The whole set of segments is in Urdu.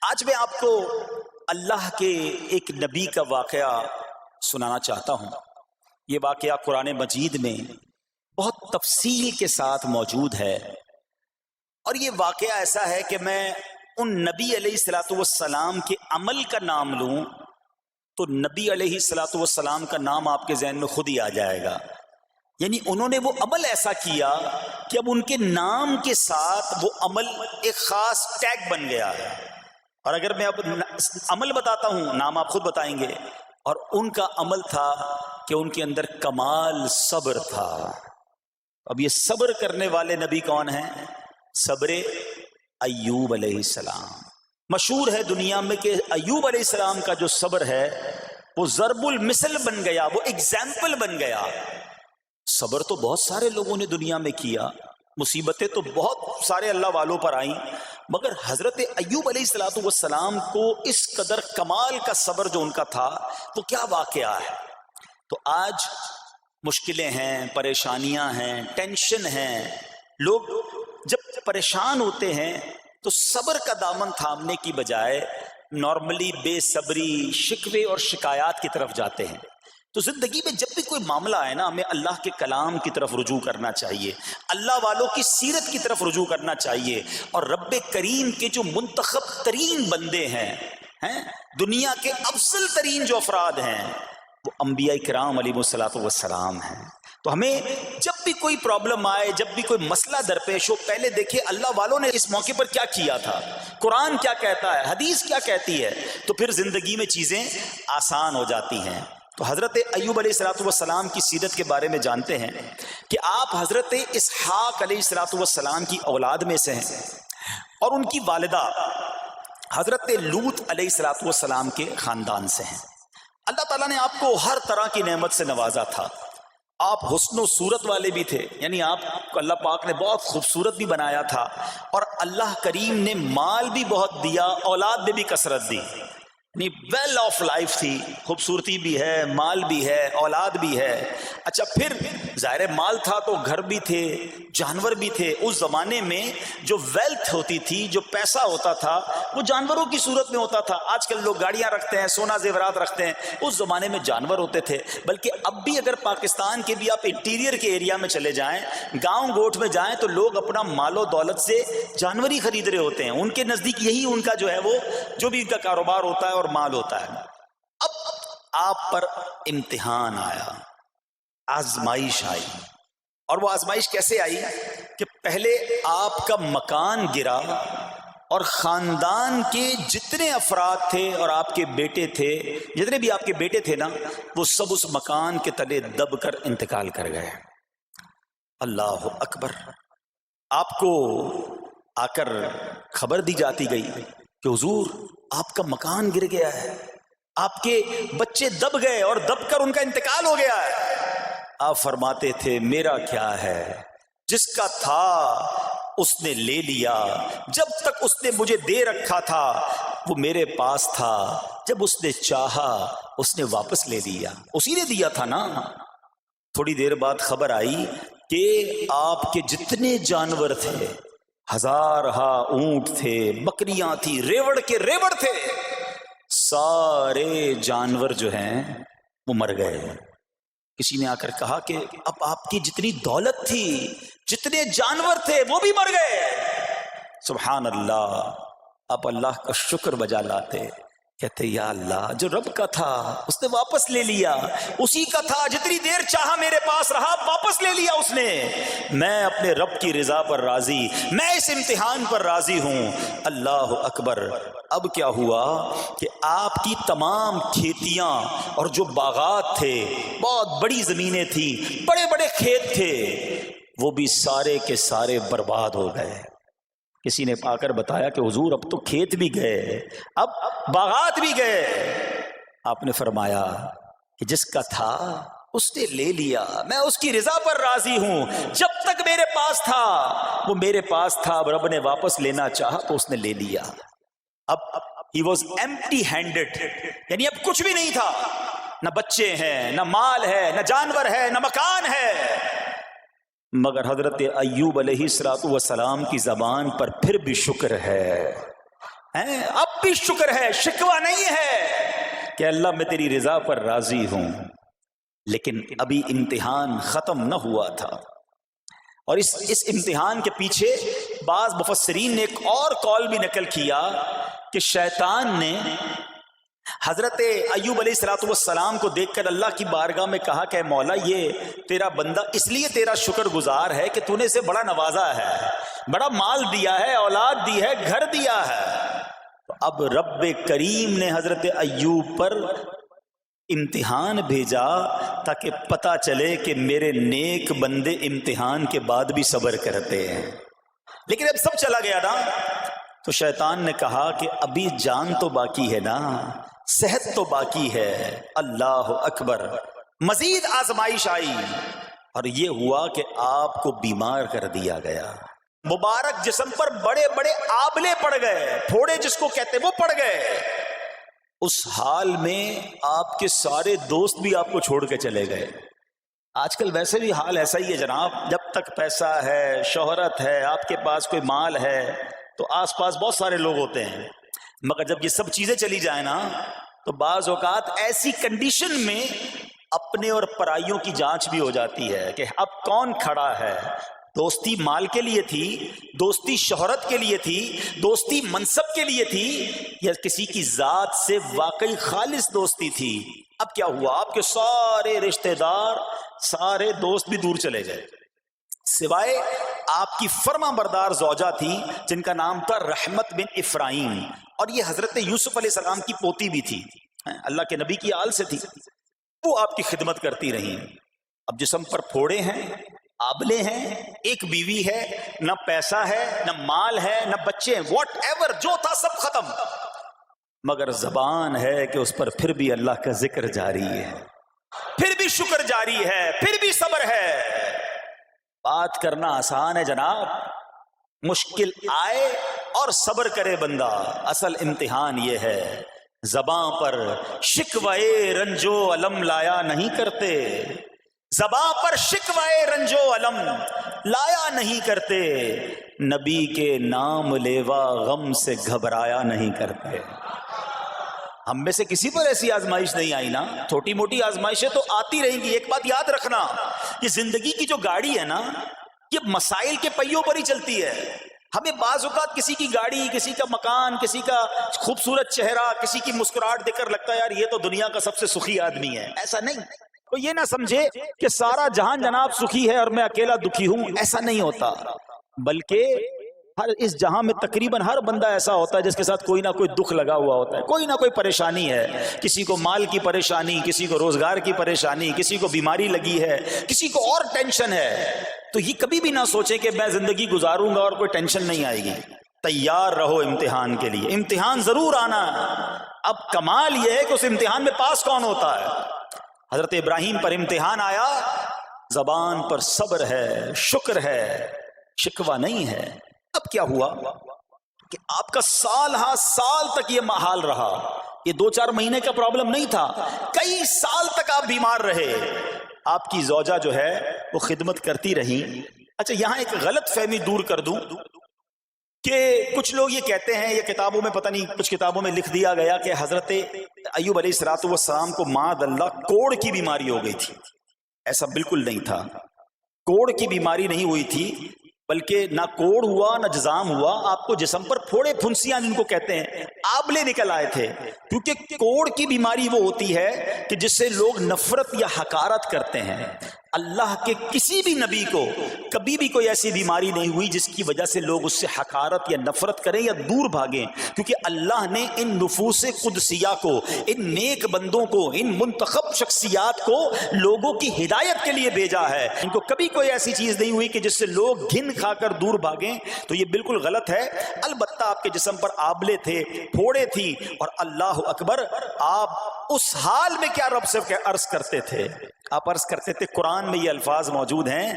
آج میں آپ کو اللہ کے ایک نبی کا واقعہ سنانا چاہتا ہوں۔ یہ واقعہ قرآن مجید میں بہت تفصیل کے ساتھ موجود ہے، اور یہ واقعہ ایسا ہے کہ میں ان نبی علیہ الصلوۃ والسلام کے عمل کا نام لوں تو نبی علیہ الصلوۃ والسلام کا نام آپ کے ذہن میں خود ہی آ جائے گا۔ یعنی انہوں نے وہ عمل ایسا کیا کہ اب ان کے نام کے ساتھ وہ عمل ایک خاص ٹیگ بن گیا ہے۔ اور اگر میں اب عمل بتاتا ہوں، نام آپ خود بتائیں گے، اور ان کا عمل تھا کہ ان کے اندر کمال صبر تھا۔ اب یہ صبر کرنے والے نبی کون ہیں؟ صبر ایوب علیہ السلام۔ مشہور ہے دنیا میں کہ ایوب علیہ السلام کا جو صبر ہے وہ ضرب المثل بن گیا، وہ ایگزامپل بن گیا۔ صبر تو بہت سارے لوگوں نے دنیا میں کیا، مصیبتیں تو بہت سارے اللہ والوں پر آئیں، مگر حضرت ایوب علیہ السلام کو اس قدر کمال کا صبر جو ان کا تھا، تو کیا واقعہ ہے۔ تو آج مشکلیں ہیں، پریشانیاں ہیں، ٹینشن ہیں، لوگ جب پریشان ہوتے ہیں تو صبر کا دامن تھامنے کی بجائے نارملی بے صبری، شکوے اور شکایات کی طرف جاتے ہیں۔ تو زندگی میں جب بھی کوئی معاملہ آئے نا، ہمیں اللہ کے کلام کی طرف رجوع کرنا چاہیے، اللہ والوں کی سیرت کی طرف رجوع کرنا چاہیے، اور رب کریم کے جو منتخب ترین بندے ہیں دنیا کے افضل ترین جو افراد ہیں، وہ انبیاء کرام علیہ الصلوۃ والسلام ہیں۔ تو ہمیں جب بھی کوئی پرابلم آئے، جب بھی کوئی مسئلہ درپیش ہو، پہلے دیکھیں اللہ والوں نے اس موقع پر کیا کیا تھا، قرآن کیا کہتا ہے، حدیث کیا کہتی ہے، تو پھر زندگی میں چیزیں آسان ہو جاتی ہیں۔ تو حضرت ایوب علیہ الصلوۃ والسلام کی سیرت کے بارے میں جانتے ہیں کہ آپ حضرت اسحاق علیہ الصلوۃ والسلام کی اولاد میں سے ہیں، اور ان کی والدہ حضرت لوط علیہ الصلوۃ والسلام کے خاندان سے ہیں۔ اللہ تعالیٰ نے آپ کو ہر طرح کی نعمت سے نوازا تھا۔ آپ حسن و صورت والے بھی تھے، یعنی آپ کو اللہ پاک نے بہت خوبصورت بھی بنایا تھا، اور اللہ کریم نے مال بھی بہت دیا، اولاد میں بھی کثرت دی، یعنی ویل آف لائف تھی، خوبصورتی بھی ہے، مال بھی ہے، اولاد بھی ہے۔ اچھا، پھر ظاہر مال تھا تو گھر بھی تھے، جانور بھی تھے۔ اس زمانے میں جو ویلتھ ہوتی تھی، جو پیسہ ہوتا تھا، وہ جانوروں کی صورت میں ہوتا تھا۔ آج کل لوگ گاڑیاں رکھتے ہیں، سونا زیورات رکھتے ہیں، اس زمانے میں جانور ہوتے تھے۔ بلکہ اب بھی اگر پاکستان کے بھی آپ انٹیریئر کے ایریا میں چلے جائیں، گاؤں گوٹھ میں جائیں، تو لوگ اپنا مال و دولت سے جانور ہی خرید رہے ہوتے ہیں۔ ان کے نزدیک یہی ان کا جو ہے، وہ جو بھی ان کا کاروبار ہوتا ہے اور مال ہوتا ہے۔ اب آپ پر امتحان آیا، آزمائش آئی، اور وہ آزمائش کیسے آئی کہ پہلے آپ کا مکان گرا، اور خاندان کے جتنے افراد تھے اور آپ کے بیٹے تھے، جتنے بھی آپ کے بیٹے تھے نا، وہ سب اس مکان کے تلے دب کر انتقال کر گئے۔ اللہ اکبر۔ آپ کو آ کر خبر دی جاتی گئی کہ حضور آپ کا مکان گر گیا ہے، آپ کے بچے دب گئے اور دب کر ان کا انتقال ہو گیا ہے۔ آپ فرماتے تھے میرا کیا ہے، جس کا تھا اس نے لے لیا، جب تک اس نے مجھے دے رکھا تھا وہ میرے پاس تھا، جب اس نے چاہا اس نے واپس لے لیا، اسی نے دیا تھا نا۔ تھوڑی دیر بعد خبر آئی کہ آپ کے جتنے جانور تھے، ہزارہا اونٹ تھے، بکریاں تھی، ریوڑ کے ریوڑ تھے، سارے جانور جو ہیں وہ مر گئے۔ کسی نے آ کر کہا کہ اب آپ کی جتنی دولت تھی، جتنے جانور تھے، وہ بھی مر گئے۔ سبحان اللہ۔ آپ اللہ کا شکر بجا لاتے، کہتے یا اللہ، جو رب کا تھا اس نے واپس لے لیا، اسی کا تھا، جتنی دیر چاہا میرے پاس رہا، واپس لے لیا اس نے۔ میں اپنے رب کی رضا پر راضی، میں اس امتحان پر راضی ہوں۔ اللہ اکبر۔ اب کیا ہوا کہ آپ کی تمام کھیتیاں اور جو باغات تھے، بہت بڑی زمینیں تھیں، بڑے بڑے کھیت تھے، وہ بھی سارے کے سارے برباد ہو گئے۔ کسی نے آ کر بتایا کہ حضور اب تو کھیت بھی گئے، اب باغات بھی گئے۔ آپ نے فرمایا کہ جس کا تھا اس نے لے لیا، میں اس کی رضا پر راضی ہوں۔ جب تک میرے پاس تھا وہ میرے پاس تھا، اب رب نے واپس لینا چاہا تو اس نے لے لیا۔ اب he was empty handed، یعنی اب کچھ بھی نہیں تھا، نہ بچے ہیں، نہ مال ہے، نہ جانور ہے، نہ مکان ہے۔ مگر حضرت ایوب علیہ السلام کی زبان پر پھر بھی شکر ہے۔ ہیں، اب بھی شکر ہے، شکوہ نہیں ہے کہ اللہ میں تیری رضا پر راضی ہوں، لیکن ابھی امتحان ختم نہ ہوا تھا۔ اور اس امتحان کے پیچھے بعض مفسرین نے ایک اور قول بھی نقل کیا کہ شیطان نے حضرت ایوب علیہ السلام کو دیکھ کر اللہ کی بارگاہ میں کہا کہ مولا یہ تیرا بندہ اس لیے تیرا شکر گزار ہے کہ تو نے اسے بڑا نوازا ہے، بڑا مال دیا ہے، اولاد دی ہے، گھر دیا ہے۔ تو اب رب کریم نے حضرت ایوب پر امتحان بھیجا تاکہ پتہ چلے کہ میرے نیک بندے امتحان کے بعد بھی صبر کرتے ہیں۔ لیکن اب سب چلا گیا نا، تو شیطان نے کہا کہ ابھی جان تو باقی ہے نا، صحت تو باقی ہے، اللہ اکبر، مزید آزمائش آئی، اور یہ ہوا کہ آپ کو بیمار کر دیا گیا۔ مبارک جسم پر بڑے بڑے آبلے پڑ گئے، پھوڑے جس کو کہتے وہ پڑ گئے۔ اس حال میں آپ کے سارے دوست بھی آپ کو چھوڑ کے چلے گئے۔ آج کل ویسے بھی حال ایسا ہی ہے جناب، جب تک پیسہ ہے، شہرت ہے، آپ کے پاس کوئی مال ہے تو آس پاس بہت سارے لوگ ہوتے ہیں، مگر جب یہ سب چیزیں چلی جائیں نا تو بعض اوقات ایسی کنڈیشن میں اپنے اور پرائیوں کی جانچ بھی ہو جاتی ہے کہ اب کون کھڑا ہے۔ دوستی مال کے لیے تھی، دوستی شہرت کے لیے تھی، دوستی منصب کے لیے تھی، یا کسی کی ذات سے واقعی خالص دوستی تھی؟ اب کیا ہوا؟ آپ کے سارے رشتہ دار، سارے دوست بھی دور چلے گئے، سوائے آپ کی فرما بردار زوجہ تھی جن کا نام تھا رحمت بن افراہیم، اور یہ حضرت یوسف علیہ السلام کی پوتی بھی تھی، اللہ کے نبی کی آل سے تھی، وہ آپ کی خدمت کرتی رہی۔ اب جسم پر پھوڑے ہیں، آبلے ہیں، ایک بیوی ہے، نہ پیسہ ہے، نہ مال ہے، نہ بچے ہیں، واٹ ایور جو تھا سب ختم، مگر زبان ہے کہ اس پر پھر بھی اللہ کا ذکر جاری ہے، پھر بھی شکر جاری ہے، پھر بھی صبر ہے۔ بات کرنا آسان ہے جناب، مشکل آئے اور صبر کرے بندہ، اصل امتحان یہ ہے۔ زباں پر شکوائے رنجو علم لایا نہیں کرتے، زباں پر شکوائے رنجو علم لایا نہیں کرتے، نبی کے نام لیوا غم سے گھبرایا نہیں کرتے۔ ہم میں سے کسی پر ایسی آزمائش نہیں آئی نا، چھوٹی موٹی آزمائشیں تو آتی رہیں گی۔ ایک بات یاد رکھنا، یہ زندگی کی جو گاڑی ہے نا، یہ مسائل کے پہیوں پر ہی چلتی ہے۔ ہمیں بعض اوقات کسی کی گاڑی، کسی کا مکان، کسی کا خوبصورت چہرہ، کسی کی مسکراہٹ دیکھ کر لگتا ہے یار یہ تو دنیا کا سب سے سخی آدمی ہے۔ ایسا نہیں، تو یہ نہ سمجھے کہ سارا جہان جناب سخی ہے اور میں اکیلا دکھی ہوں، ایسا نہیں ہوتا، بلکہ ہر اس جہاں میں تقریباً ہر بندہ ایسا ہوتا ہے جس کے ساتھ کوئی نہ کوئی دکھ لگا ہوا ہوتا ہے، کوئی نہ کوئی پریشانی ہے، کسی کو مال کی پریشانی، کسی کو روزگار کی پریشانی، کسی کو بیماری لگی ہے، کسی کو اور ٹینشن ہے۔ تو یہ کبھی بھی نہ سوچے کہ میں زندگی گزاروں گا اور کوئی ٹینشن نہیں آئے گی، تیار رہو امتحان کے لیے، امتحان ضرور آنا ہے۔ اب کمال یہ ہے کہ اس امتحان میں پاس کون ہوتا ہے۔ حضرت ابراہیم پر امتحان آیا، زبان پر صبر ہے، شکر ہے، شکوہ نہیں ہے۔ اب کیا ہوا کہ آپ کا سال ہاں سال تک یہ محال رہا، یہ 2-4 مہینے کا پرابلم نہیں تھا، کئی سال تک آپ بیمار رہے، آپ کی زوجہ جو ہے وہ خدمت کرتی رہی۔ اچھا یہاں ایک غلط فہمی دور کر دوں کہ کچھ لوگ یہ کہتے ہیں، یہ کتابوں میں پتہ نہیں کچھ کتابوں میں لکھ دیا گیا کہ حضرت ایوب علیہ السلام کو معاذ اللہ کوڑ کی بیماری ہو گئی تھی۔ ایسا بالکل نہیں تھا، کوڑ کی بیماری نہیں ہوئی تھی، بلکہ نہ کوڑ ہوا نہ جزام ہوا، آپ کو جسم پر پھوڑے پھنسیاں جن کو کہتے ہیں آبلے نکل آئے تھے، کیونکہ کوڑ کی بیماری وہ ہوتی ہے کہ جس سے لوگ نفرت یا حقارت کرتے ہیں۔ اللہ کے کسی بھی نبی کو کبھی بھی کوئی ایسی بیماری نہیں ہوئی جس کی وجہ سے لوگ اس سے حقارت یا نفرت کریں یا دور بھاگیں، کیونکہ اللہ نے ان نفوس قدسیہ کو، ان نیک بندوں کو، ان منتخب شخصیات کو لوگوں کی ہدایت کے لیے بھیجا ہے۔ ان کو کبھی کوئی ایسی چیز نہیں ہوئی کہ جس سے لوگ گھن کھا کر دور بھاگیں، تو یہ بالکل غلط ہے۔ البتہ آپ کے جسم پر آبلے تھے، پھوڑے تھی، اور اللہ اکبر آپ اس حال میں کیا رب سے عرض کرتے تھے، آپ عرض کرتے تھے قرآن میں یہ الفاظ موجود ہیں،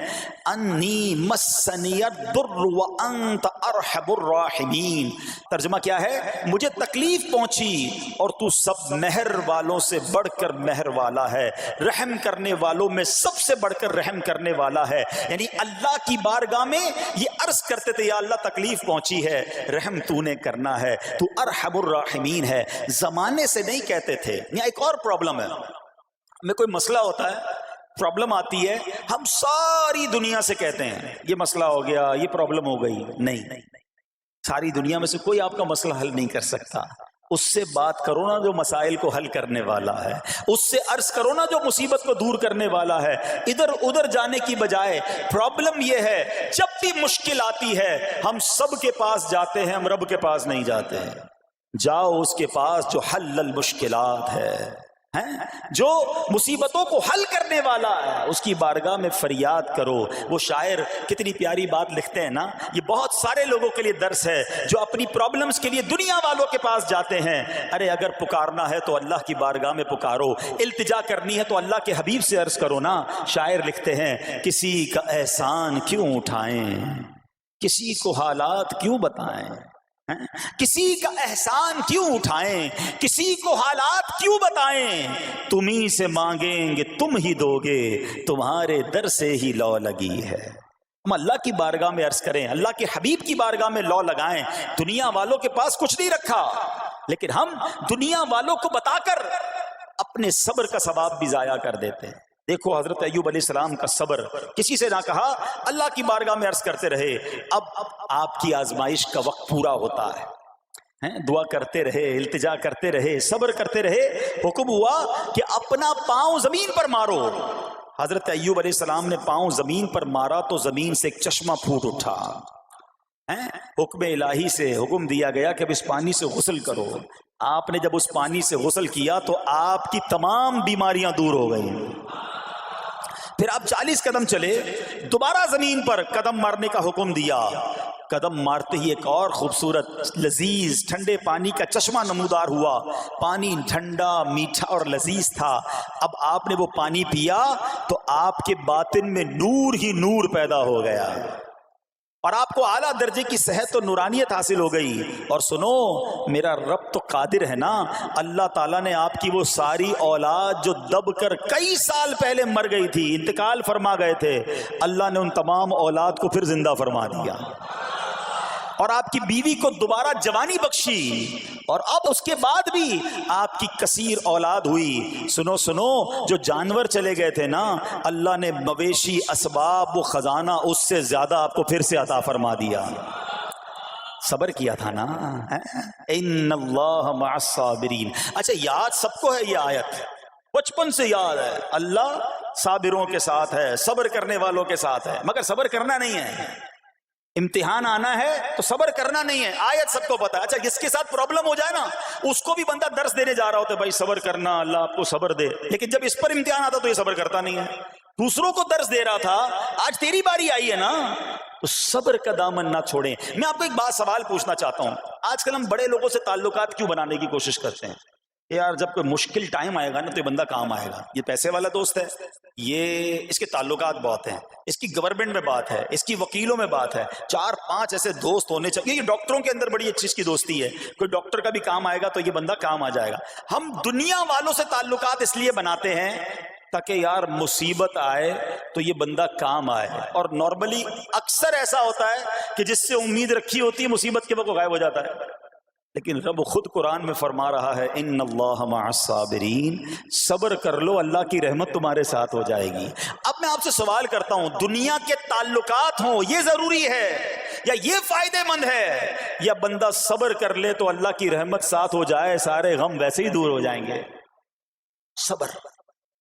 انی مسنی الضر وانت ارحم الراحمین۔ ترجمہ کیا ہے؟ مجھے تکلیف پہنچی اور تو سب مہر والوں سے بڑھ کر مہر والا ہے، رحم کرنے والوں میں سب سے بڑھ کر رحم کرنے والا ہے۔ یعنی اللہ کی بارگاہ میں یہ عرض کرتے تھے، یا اللہ تکلیف پہنچی ہے، رحم تو نے کرنا ہے، تو ارحم الراحمین ہے، زمانے سے نہیں کہتے تھے۔ یہاں ایک اور پرابلم ہے، میں کوئی مسئلہ ہوتا ہے، پرابلم آتی ہے، ہم ساری دنیا سے کہتے ہیں یہ مسئلہ ہو گیا، یہ پرابلم ہو گئی۔ نہیں، ساری دنیا میں سے کوئی آپ کا مسئلہ حل نہیں کر سکتا۔ اس سے بات کرو نا جو مسائل کو حل کرنے والا ہے، اس سے عرض کرو نا جو مصیبت کو دور کرنے والا ہے۔ ادھر ادھر جانے کی بجائے پرابلم یہ ہے، جب بھی مشکل آتی ہے ہم سب کے پاس جاتے ہیں، ہم رب کے پاس نہیں جاتے ہیں۔ جاؤ اس کے پاس جو حل المشکلات ہے، جو مصیبتوں کو حل کرنے والا ہے، اس کی بارگاہ میں فریاد کرو۔ وہ شاعر کتنی پیاری بات لکھتے ہیں نا، یہ بہت سارے لوگوں کے لیے درس ہے جو اپنی پرابلمز کے لیے دنیا والوں کے پاس جاتے ہیں۔ ارے اگر پکارنا ہے تو اللہ کی بارگاہ میں پکارو، التجا کرنی ہے تو اللہ کے حبیب سے عرض کرو نا۔ شاعر لکھتے ہیں، کسی کا احسان کیوں اٹھائیں، کسی کو حالات کیوں بتائیں، کسی کا احسان کیوں اٹھائیں، کسی کو حالات کیوں بتائیں، تمہیں سے مانگیں گے تم ہی دو گے، تمہارے در سے ہی لو لگی ہے۔ ہم اللہ کی بارگاہ میں عرض کریں، اللہ کے حبیب کی بارگاہ میں لو لگائیں۔ دنیا والوں کے پاس کچھ نہیں رکھا، لیکن ہم دنیا والوں کو بتا کر اپنے صبر کا ثواب بھی ضائع کر دیتے ہیں۔ دیکھو حضرت ایوب علیہ السلام کا صبر، کسی سے نہ کہا، اللہ کی بارگاہ میں عرض کرتے رہے۔ اب آپ کی آزمائش کا وقت پورا ہوتا ہے، دعا کرتے رہے، التجا کرتے رہے، صبر کرتے رہے۔ حکم ہوا کہ اپنا پاؤں زمین پر مارو۔ حضرت ایوب علیہ السلام نے پاؤں زمین پر مارا تو زمین سے ایک چشمہ پھوٹ اٹھا۔ حکم الہی سے حکم دیا گیا کہ اب اس پانی سے غسل کرو۔ آپ نے جب اس پانی سے غسل کیا تو آپ کی تمام بیماریاں دور ہو گئیں۔ پھر آپ 40 قدم چلے، دوبارہ زمین پر قدم مارنے کا حکم دیا۔ قدم مارتے ہی ایک اور خوبصورت لذیذ ٹھنڈے پانی کا چشمہ نمودار ہوا۔ پانی ٹھنڈا، میٹھا اور لذیذ تھا۔ اب آپ نے وہ پانی پیا تو آپ کے باطن میں نور ہی نور پیدا ہو گیا، اور آپ کو اعلیٰ درجے کی صحت و نورانیت حاصل ہو گئی۔ اور سنو، میرا رب تو قادر ہے نا، اللہ تعالیٰ نے آپ کی وہ ساری اولاد جو دب کر کئی سال پہلے مر گئی تھی، انتقال فرما گئے تھے، اللہ نے ان تمام اولاد کو پھر زندہ فرما دیا، اور آپ کی بیوی کو دوبارہ جوانی بخشی، اور اب اس کے بعد بھی آپ کی کثیر اولاد ہوئی۔ سنو سنو، جو جانور چلے گئے تھے نا، اللہ نے مویشی، اسباب و خزانہ اس سے زیادہ آپ کو پھر سے عطا فرما دیا۔ صبر کیا تھا نا، ان اللہ مع الصابرین۔ اچھا، یاد سب کو ہے یہ آیت، بچپن سے یاد ہے، اللہ صابروں کے ساتھ ہے، صبر کرنے والوں کے ساتھ ہے، مگر صبر کرنا نہیں ہے۔ امتحان آنا ہے تو صبر کرنا نہیں ہے، آیت سب کو پتا ہے۔ اچھا، جس کے ساتھ پرابلم ہو جائے نا، اس کو بھی بندہ درس دینے جا رہا ہوتا ہے، بھائی صبر کرنا، اللہ آپ کو صبر دے، لیکن جب اس پر امتحان آتا تو یہ صبر کرتا نہیں ہے۔ دوسروں کو درس دے رہا تھا، آج تیری باری آئی ہے نا، تو صبر کا دامن نہ چھوڑیں۔ میں آپ کو ایک بات سوال پوچھنا چاہتا ہوں، آج کل ہم بڑے لوگوں سے تعلقات کیوں بنانے کی کوشش کرتے ہیں؟ یار جب کوئی مشکل ٹائم آئے گا نا تو یہ بندہ کام آئے گا، یہ پیسے والا دوست ہے، یہ اس کے تعلقات بہت ہیں، اس کی گورنمنٹ میں بات ہے، اس کی وکیلوں میں بات ہے، 4-5 ایسے دوست ہونے چاہیے۔ یہ ڈاکٹروں کے اندر بڑی اچھی اس کی دوستی ہے، کوئی ڈاکٹر کا بھی کام آئے گا تو یہ بندہ کام آ جائے گا۔ ہم دنیا والوں سے تعلقات اس لیے بناتے ہیں تاکہ یار مصیبت آئے تو یہ بندہ کام آئے، اور نارملی اکثر ایسا ہوتا ہے کہ جس سے امید رکھی ہوتی ہے مصیبت کے وقت غائب ہو جاتا ہے۔ لیکن رب خود قرآن میں فرما رہا ہے، ان اللہ مع الصابرین، صبر کر لو، اللہ کی رحمت تمہارے ساتھ ہو جائے گی۔ اب میں آپ سے سوال کرتا ہوں، دنیا کے تعلقات ہوں یہ ضروری ہے یا یہ فائدہ مند ہے، یا بندہ صبر کر لے تو اللہ کی رحمت ساتھ ہو جائے، سارے غم ویسے ہی دور ہو جائیں گے؟ صبر،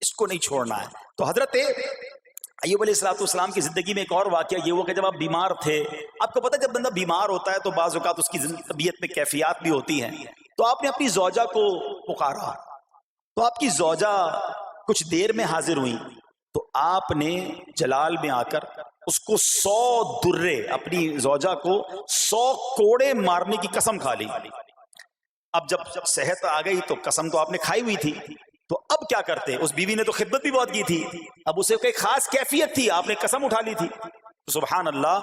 اس کو نہیں چھوڑنا ہے۔ تو حضرت ایوب علیہ السلام کی زندگی میں ایک اور واقعہ یہ ہوا کہ جب آپ بیمار تھے، آپ کو پتہ جب بندہ بیمار ہوتا ہے تو بعض اوقات اس کی طبیعت میں کیفیات بھی ہوتی ہیں، تو آپ نے اپنی زوجہ کو پکارا، تو آپ کی زوجہ کچھ دیر میں حاضر ہوئی، تو آپ نے جلال میں آ کر اس کو 100 درے، اپنی زوجہ کو 100 کوڑے مارنے کی قسم کھا لی۔ اب جب صحت آ گئی تو قسم تو آپ نے کھائی ہوئی تھی، تو اب کیا کرتے؟ اس بیوی نے تو خدمت بھی بہت کی تھی، اب اسے کوئی خاص کیفیت تھی، آپ نے قسم اٹھا لی تھی. سبحان اللہ.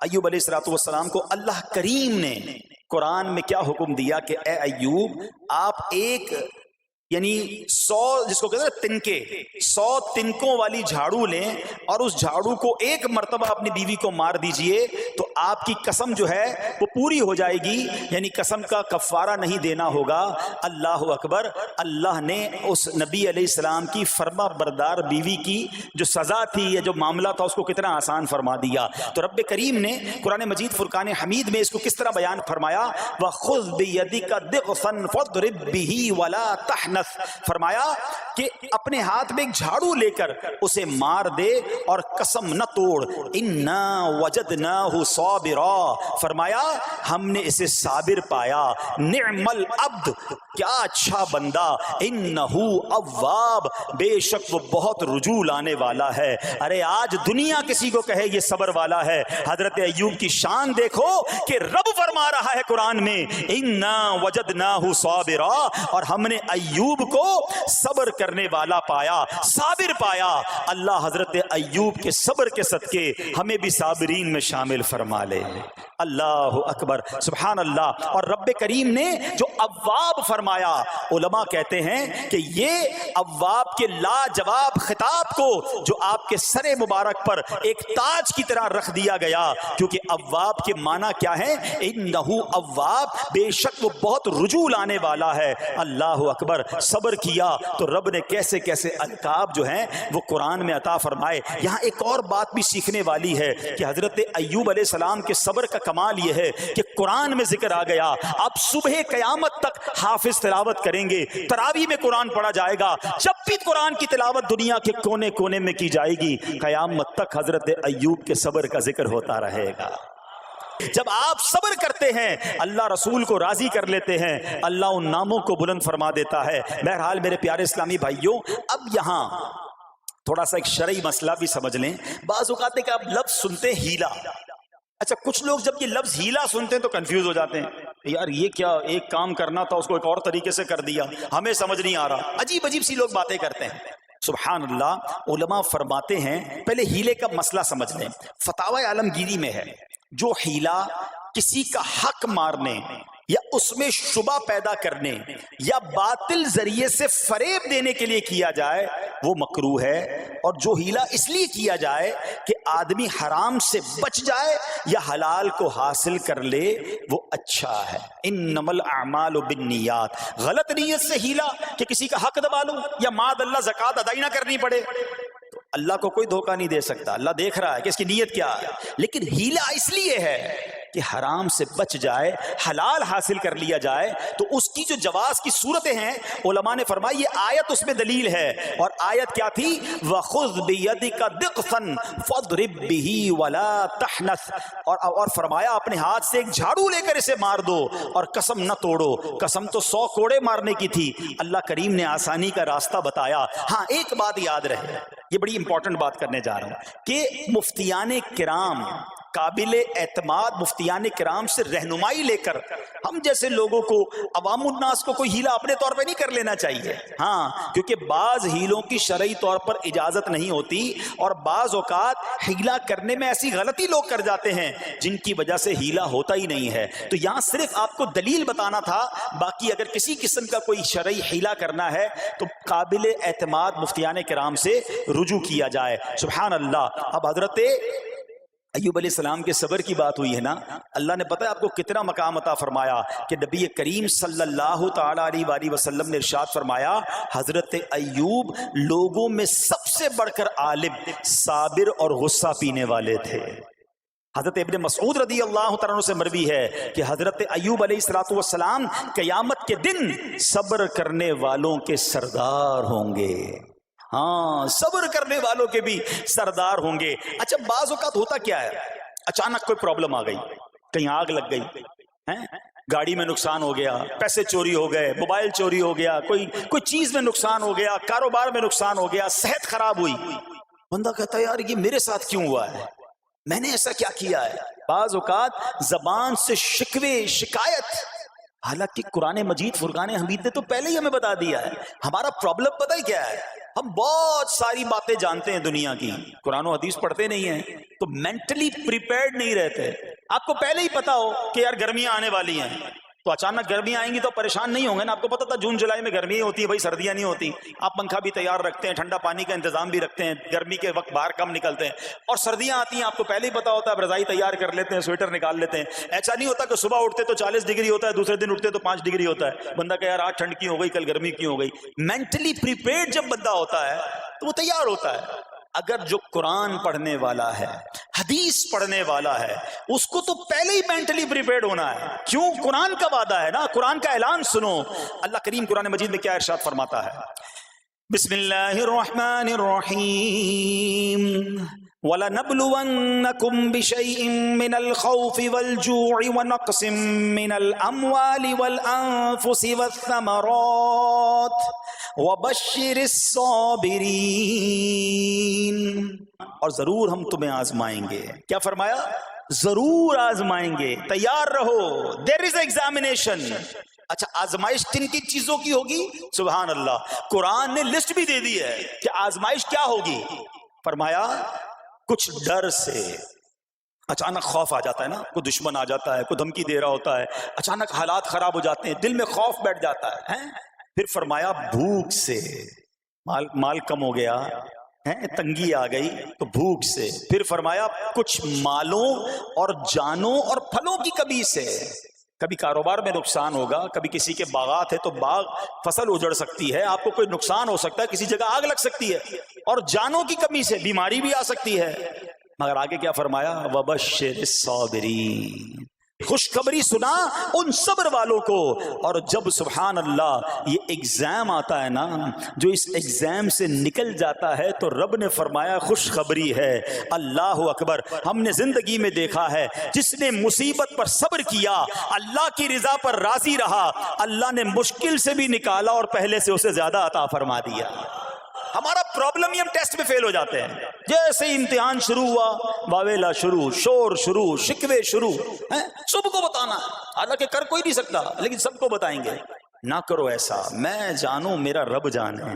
ایوب علیہ السلام کو اللہ کریم نے قرآن میں کیا حکم دیا کہ اے ایوب آپ ایک یعنی 100 جس کو کہتے ہیں تنکے 100 تنکوں والی جھاڑو لیں اور اس جھاڑو کو ایک مرتبہ اپنی بیوی کو مار دیجئے تو آپ کی قسم جو ہے وہ پوری ہو جائے گی، یعنی قسم کا کفارہ نہیں دینا ہوگا. اللہ اکبر. اللہ نے اس نبی علیہ السلام کی فرما بردار بیوی کی جو سزا تھی یا جو معاملہ تھا اس کو کتنا آسان فرما دیا. تو رب کریم نے قرآن مجید فرقان حمید میں اس کو کس طرح بیان فرمایا؟ وَخُذْ بِيَدِكَ ضِغْثًا فَاضْرِب بِهِ وَلَا تَحْنَثْ. فرمایا کہ اپنے ہاتھ میں ایک جھاڑو لے کر اسے مار دے اور قسم نہ توڑ. اِنَّا وَجَدْنَاهُ صَابِرًا. فرمایا ہم نے اسے صابر پایا. نعم العبد، کیا اچھا بندہ. اِنَّهُ اواب، بے شک وہ بہت رجوع لانے والا ہے. ارے آج دنیا کسی کو کہے یہ صبر والا ہے، حضرت ایوب کی شان دیکھو کہ رب فرما رہا ہے قرآن میں اِنَّا وَجَدْنَاهُ صَابِرًا، اور ہم نے ایوب کو صبر کرنے والا پایا، صابر پایا. اللہ حضرت ایوب کے صبر کے صدقے ہمیں بھی صابرین میں شامل فرما لے. اللہ اکبر. سبحان اللہ. اور رب کریم نے جو اواب فرمایا، علماء کہتے ہیں کہ یہ اواب کے لاجواب خطاب کو جو آپ کے سر مبارک پر ایک تاج کی طرح رکھ دیا گیا، کیونکہ اواب کے معنی کیا ہے؟ انہو اواب، بے شک وہ بہت رجوع لانے والا ہے. اللہ اکبر. صبر کیا تو رب نے کیسے کیسے القاب جو ہیں وہ قرآن میں عطا فرمائے. یہاں ایک اور بات بھی سیکھنے والی ہے کہ حضرت ایوب علیہ السلام کے صبر کا کمال یہ ہے کہ قرآن میں ذکر آ گیا. آپ صبح قیامت تک حافظ تلاوت کریں گے، تراویح میں قرآن پڑھا جائے گا، جب بھی قرآن کی تلاوت دنیا کے کونے کونے میں کی جائے گی، قیامت تک حضرت ایوب کے صبر کا ذکر ہوتا رہے گا. جب آپ صبر کرتے ہیں اللہ رسول کو راضی کر لیتے ہیں، اللہ ان ناموں کو بلند فرما دیتا ہے. بہرحال میرے پیارے اسلامی بھائیوں، اب یہاں تھوڑا سا ایک شرعی مسئلہ بھی سمجھ لیں. بعض اوقات ہے کہ آپ لفظ سنتے ہیلا. اچھا کچھ لوگ جب یہ لفظ ہیلا سنتے ہیں تو کنفیوز ہو جاتے ہیں، یار یہ کیا، ایک کام کرنا تھا اس کو ایک اور طریقے سے کر دیا، ہمیں سمجھ نہیں آ رہا. عجیب عجیب سی لوگ باتیں کرتے ہیں. سبحان اللہ. علماء فرماتے ہیں پہلے ہیلے کا مسئلہ سمجھ لیں. فتاوی عالمگیری میں ہے جو ہیلا کسی کا حق مارنے یا اس میں شبہ پیدا کرنے یا باطل ذریعے سے فریب دینے کے لیے کیا جائے وہ مکروہ ہے. اور جو ہیلا اس لیے کیا جائے کہ آدمی حرام سے بچ جائے یا حلال کو حاصل کر لے وہ اچھا ہے. انما الاعمال بالنیات. غلط نیت سے ہیلا کہ کسی کا حق دبا لو یا معاذ اللہ زکوٰۃ ادائی نہ کرنی پڑے، اللہ کو کوئی دھوکہ نہیں دے سکتا، اللہ دیکھ رہا ہے کہ اس کی نیت کیا ہے. لیکن ہیلا اس لیے ہے کہ حرام سے بچ جائے، حلال حاصل کر لیا جائے. تو اس کی جو جواز کی صورتیں ہیں علماء نے فرمایا یہ آیت اس میں دلیل ہے. اور آیت کیا تھی؟ وَخُذْ بِيَدِكَ ضِغْثًا فَاضْرِب بِهِ وَلَا تَحْنَثْ. اور فرمایا اپنے ہاتھ سے ایک جھاڑو لے کر اسے مار دو اور قسم نہ توڑو. قسم تو 100 کوڑے مارنے کی تھی، اللہ کریم نے آسانی کا راستہ بتایا. ہاں ایک بات یاد رہے، یہ بڑی امپورٹنٹ بات کرنے جا رہا ہوں کہ مفتیان کرام، قابل اعتماد مفتیان کرام سے رہنمائی لے کر ہم جیسے لوگوں کو، عوام الناس کو کوئی ہیلا اپنے طور پہ نہیں کر لینا چاہیے. ہاں کیونکہ بعض ہیلوں کی شرعی طور پر اجازت نہیں ہوتی اور بعض اوقات ہیلا کرنے میں ایسی غلطی لوگ کر جاتے ہیں جن کی وجہ سے ہیلا ہوتا ہی نہیں ہے. تو یہاں صرف آپ کو دلیل بتانا تھا، باقی اگر کسی قسم کا کوئی شرعی ہیلا کرنا ہے تو قابل اعتماد مفتیان کرام سے رجوع کیا جائے. سبحان اللہ. اب حضرت ایوب علیہ السلام کے صبر کی بات ہوئی ہے نا، اللہ نے پتہ ہے آپ کو کتنا مقام عطا فرمایا کہ نبی کریم صلی اللہ تعالی علیہ وآلہ وسلم نے ارشاد فرمایا حضرت ایوب لوگوں میں سب سے بڑھ کر عالم، صابر اور غصہ پینے والے تھے. حضرت ابن مسعود رضی اللہ تعالیٰ عنہ سے مروی ہے کہ حضرت ایوب علیہ السلام قیامت کے دن صبر کرنے والوں کے سردار ہوں گے. ہاں صبر کرنے والوں کے بھی سردار ہوں گے. اچھا بعض اوقات ہوتا کیا ہے، اچانک کوئی پرابلم آ گئی، کہیں آگ لگ گئی، گاڑی میں نقصان ہو گیا، پیسے چوری ہو گئے، موبائل چوری ہو گیا، کوئی چیز میں نقصان ہو گیا، کاروبار میں نقصان ہو گیا، صحت خراب ہوئی. بندہ کہتا ہے یار یہ میرے ساتھ کیوں ہوا ہے، میں نے ایسا کیا کیا ہے. بعض اوقات زبان سے شکوے، شکایت حالانکہ قرآن مجید فرقان حمید نے تو پہلے ہی ہمیں بتا دیا ہے. ہمارا پرابلم پتہ ہے کیا ہے؟ ہم بہت ساری باتیں جانتے ہیں دنیا کی، قرآن و حدیث پڑھتے نہیں ہیں، تو مینٹلی پریپیئرڈ نہیں رہتے. آپ کو پہلے ہی پتا ہو کہ یار گرمیاں آنے والی ہیں، تو اچانک گرمیاں آئیں گی تو پریشان نہیں ہوں گے نا. آپ کو پتا تھا جون جولائی میں گرمیاں ہوتی ہیں بھائی، سردیاں نہیں ہوتی. آپ پنکھا بھی تیار رکھتے ہیں، ٹھنڈا پانی کا انتظام بھی رکھتے ہیں، گرمی کے وقت باہر کم نکلتے ہیں. اور سردیاں آتی ہیں آپ کو پہلے ہی پتا ہوتا ہے، اب رضائی تیار کر لیتے ہیں، سویٹر نکال لیتے ہیں. ایسا نہیں ہوتا کہ صبح اٹھتے تو 40 ڈگری ہوتا ہے، دوسرے دن اٹھتے تو 5 ڈگری ہوتا ہے. بندہ کہ یار آج ٹھنڈ کی ہو گئی، کل گرمی کی ہو گئی. مینٹلی پریپیئرڈ جب بندہ ہوتا ہے تو وہ تیار ہوتا ہے. اگر جو قرآن پڑھنے والا ہے، حدیث پڑھنے والا ہے، اس کو تو پہلے ہی مینٹلی پریپیئرڈ ہونا ہے. کیوں؟ قرآن کا وعدہ ہے نا، قرآن کا اعلان سنو. اللہ کریم قرآن مجید میں کیا ارشاد فرماتا ہے؟ بسم اللہ الرحمن الرحیم وَلَنَبْلُوَنَّكُمْ بِشَيْءٍ مِّنَ الْخَوْفِ وَالْجُوعِ وَنَقْصٍ مِّنَ الْأَمْوَالِ وَالْأَنفُسِ وَالثَّمَرَاتِ وَبَشِّرِ الصَّابِرِينَ. اور ضرور ہم تمہیں آزمائیں گے. کیا فرمایا؟ ضرور آزمائیں گے، تیار رہو. دیر از ایگزامینیشن. اچھا آزمائش کن کی چیزوں کی ہوگی؟ سبحان اللہ، قرآن نے لسٹ بھی دے دی ہے کہ آزمائش کیا ہوگی. فرمایا کچھ ڈر سے، اچانک خوف آ جاتا ہے نا، کوئی دشمن آ جاتا ہے، کوئی دھمکی دے رہا ہوتا ہے، اچانک حالات خراب ہو جاتے ہیں، دل میں خوف بیٹھ جاتا ہے. پھر فرمایا بھوک سے، مال کم ہو گیا، تنگی آ گئی تو بھوک سے. پھر فرمایا کچھ مالوں اور جانوں اور پھلوں کی کمی سے. کبھی کاروبار میں نقصان ہوگا، کبھی کسی کے باغات ہے تو باغ فصل اجڑ سکتی ہے، آپ کو کوئی نقصان ہو سکتا ہے، کسی جگہ آگ لگ سکتی ہے، اور جانوں کی کمی سے بیماری بھی آ سکتی ہے. مگر آگے کیا فرمایا؟ وَبَشِّرِ الصَّابِرِينَ. خوشخبری سنا ان صبر والوں کو. اور جب سبحان اللہ یہ ایگزام آتا ہے نا، جو اس ایگزام سے نکل جاتا ہے تو رب نے فرمایا خوشخبری ہے. اللہ اکبر. ہم نے زندگی میں دیکھا ہے جس نے مصیبت پر صبر کیا، اللہ کی رضا پر راضی رہا، اللہ نے مشکل سے بھی نکالا اور پہلے سے اسے زیادہ عطا فرما دیا. ہمارا پرابلم ہی ہم ٹیسٹ میں فیل ہو جاتے ہیں. جیسے ہی امتحان شروع ہوا، واویلا شروع، شور شروع، شکوے شروع. سب کو بتانا، حالانکہ کر کوئی نہیں سکتا لیکن سب کو بتائیں گے. نہ کرو ایسا. میں جانوں میرا رب جانے،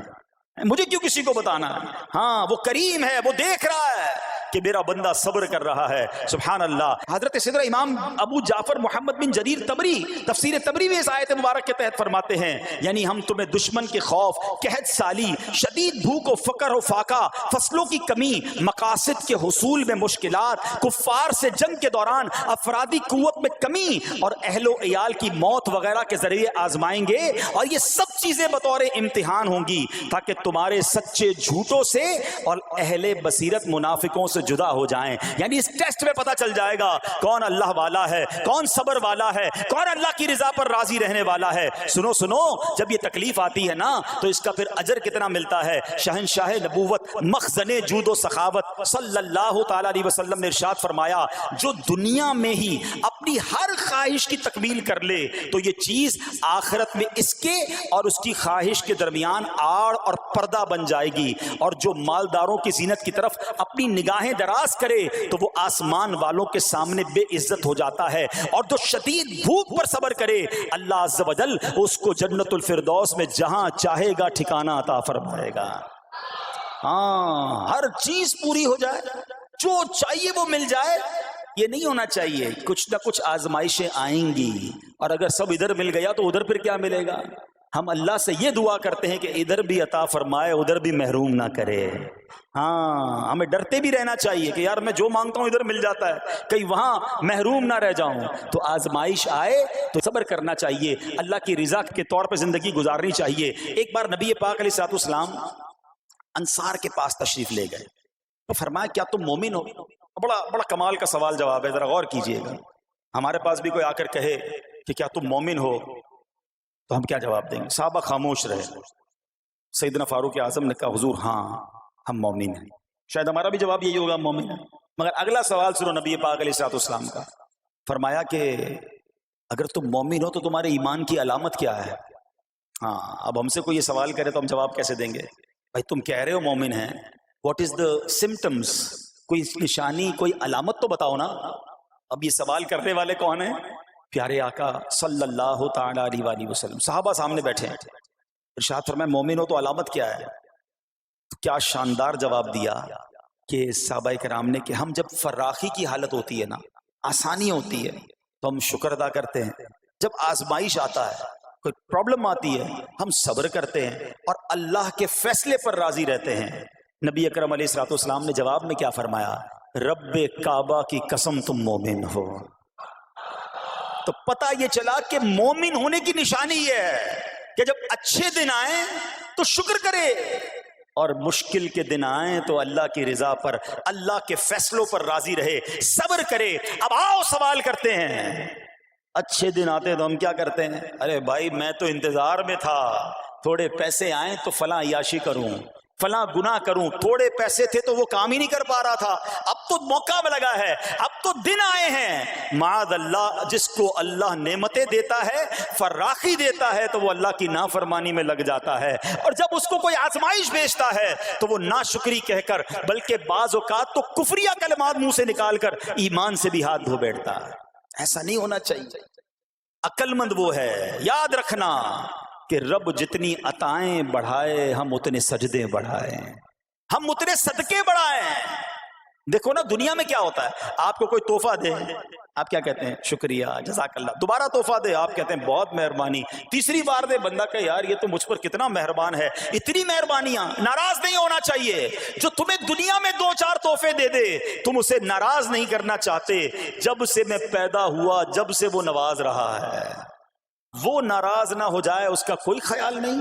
مجھے کیوں کسی کو بتانا؟ ہاں وہ کریم ہے، وہ دیکھ رہا ہے کہ میرا بندہ صبر کر رہا ہے. سبحان اللہ. حضرت سیدنا امام ابو جعفر محمد بن جریر طبری تفسیر طبری میں اس آیت مبارک کے تحت فرماتے ہیں، یعنی ہم تمہیں دشمن کے خوف، قحط سالی، شدید بھوک و فقر و فاقہ، فصلوں کی کمی، مقاصد کے حصول میں مشکلات، کفار سے جنگ کے دوران افرادی قوت میں کمی اور اہل و عیال کی موت وغیرہ کے ذریعے آزمائیں گے. اور یہ سب چیزیں بطور امتحان ہوں گی تاکہ تمہارے سچے جھوٹوں سے اور اہل بصیرت منافقوں سے جدا ہو جائیں. یعنی اس ٹیسٹ میں پتا چل جائے گا کون اللہ والا ہے، کون صبر والا ہے، کون اللہ کی رضا پر راضی رہنے والا ہے. سنو سنو، جب یہ تکلیف آتی ہے نا تو اس کا پھر اجر کتنا ملتا ہے. شہنشاہ نبوت، مخزن جود و سخاوت صلی اللہ تعالی علیہ وسلم نے ارشاد فرمایا، جو دنیا میں ہی اپنی ہر خواہش کی تکمیل کر لے تو یہ چیز آخرت میں اس کے اور اس کی خواہش کے درمیان آڑ اور پردہ بن جائے گی. اور جو مالداروں کی زینت کی طرف اپنی نگاہیں دراز کرے تو وہ آسمان والوں کے سامنے بے عزت ہو جاتا ہے. اور جو شدید بھوک پر صبر کرے اللہ عز و جل اس کو جنت الفردوس میں جہاں چاہے گا ٹھکانہ عطا فرمائے گا. ہاں، ہر چیز پوری ہو جائے، جو چاہیے وہ مل جائے، یہ نہیں ہونا چاہیے. کچھ نہ کچھ آزمائشیں آئیں گی، اور اگر سب ادھر مل گیا تو ادھر پھر کیا ملے گا؟ ہم اللہ سے یہ دعا کرتے ہیں کہ ادھر بھی عطا فرمائے، ادھر بھی محروم نہ کرے. ہاں، ہمیں ڈرتے بھی رہنا چاہیے کہ یار میں جو مانگتا ہوں ادھر مل جاتا ہے، کہیں وہاں محروم نہ رہ جاؤں. تو آزمائش آئے تو صبر کرنا چاہیے، اللہ کی رضا کے طور پہ زندگی گزارنی چاہیے. ایک بار نبی پاک علیہ الصلوۃ والسلام انصار کے پاس تشریف لے گئے تو فرمایا کیا تم مومن ہو؟ بڑا کمال کا سوال جواب ہے، ذرا غور کیجئے گا. ہمارے پاس بھی کوئی آ کر کہے کہ کیا تم مومن ہو تو ہم کیا جواب دیں گے؟ صحابہ خاموش رہے. سیدنا فاروق اعظم نے کہا حضور ہاں ہم مومن ہیں. شاید ہمارا بھی جواب یہی ہوگا، مومن ہیں. مگر اگلا سوال سنو نبی پاک علیہ الصلوۃ والسلام کا. فرمایا کہ اگر تم مومن ہو تو تمہارے ایمان کی علامت کیا ہے؟ ہاں، اب ہم سے کوئی یہ سوال کرے تو ہم جواب کیسے دیں گے؟ بھائی تم کہہ رہے ہو مومن ہیں، واٹ از دا سمٹمز؟ کوئی نشانی، کوئی علامت تو بتاؤ نا. اب یہ سوال کرنے والے کون ہیں؟ پیارے آقا صلی اللہ تعالی علیہ وآلہ وسلم صحابہ سامنے بیٹھے ہیں، ارشاد فرمائے مومن ہو تو علامت کیا ہے؟ کیا شاندار جواب دیا کہ صحابہ کرام نے کہ ہم جب فراخی کی حالت ہوتی ہے نا، آسانی ہوتی ہے تو ہم شکر ادا کرتے ہیں، جب آزمائش آتا ہے، کوئی پرابلم آتی ہے، ہم صبر کرتے ہیں اور اللہ کے فیصلے پر راضی رہتے ہیں۔ نبی اکرم علیہ الصلوۃ والسلام نے جواب میں کیا فرمایا؟ رب کعبہ کی قسم تم مومن ہو۔ تو پتہ یہ چلا کہ مومن ہونے کی نشانی یہ ہے کہ جب اچھے دن آئیں تو شکر کرے اور مشکل کے دن آئیں تو اللہ کی رضا پر، اللہ کے فیصلوں پر راضی رہے، صبر کرے۔ اب آؤ سوال کرتے ہیں، اچھے دن آتے ہیں تو ہم کیا کرتے ہیں؟ ارے بھائی میں تو انتظار میں تھا، تھوڑے پیسے آئیں تو فلاں عیاشی کروں، فلاں گناہ کروں، تھوڑے پیسے تھے تو وہ کام ہی نہیں کر پا رہا تھا، اب تو موقع لگا ہے، اب تو دن آئے ہیں۔ معاذ اللہ، جس کو اللہ نعمتیں دیتا ہے، فراخی دیتا ہے، تو وہ اللہ کی نافرمانی میں لگ جاتا ہے، اور جب اس کو کوئی آزمائش بھیجتا ہے تو وہ ناشکری کہہ کر، بلکہ بعض اوقات تو کفریہ کلمات منہ سے نکال کر ایمان سے بھی ہاتھ دھو بیٹھتا ہے۔ ایسا نہیں ہونا چاہیے۔ عقل مند وہ ہے، یاد رکھنا کہ رب جتنی عطائیں بڑھائے ہم اتنے سجدے بڑھائیں، ہم اتنے صدقے بڑھائیں۔ دیکھو نا دنیا میں کیا ہوتا ہے، آپ کو کوئی تحفہ دے، آپ کیا کہتے ہیں؟ شکریہ، جزاک اللہ۔ دوبارہ تحفہ دے، آپ کہتے ہیں بہت مہربانی۔ تیسری بار دے، بندہ کہ یار یہ تو مجھ پر کتنا مہربان ہے۔ اتنی مہربانیاں، ناراض نہیں ہونا چاہیے۔ جو تمہیں دنیا میں 2-4 تحفے دے دے، تم اسے ناراض نہیں کرنا چاہتے۔ جب سے میں پیدا ہوا، جب سے وہ نواز رہا ہے، وہ ناراض نہ ہو جائے اس کا کوئی خیال نہیں،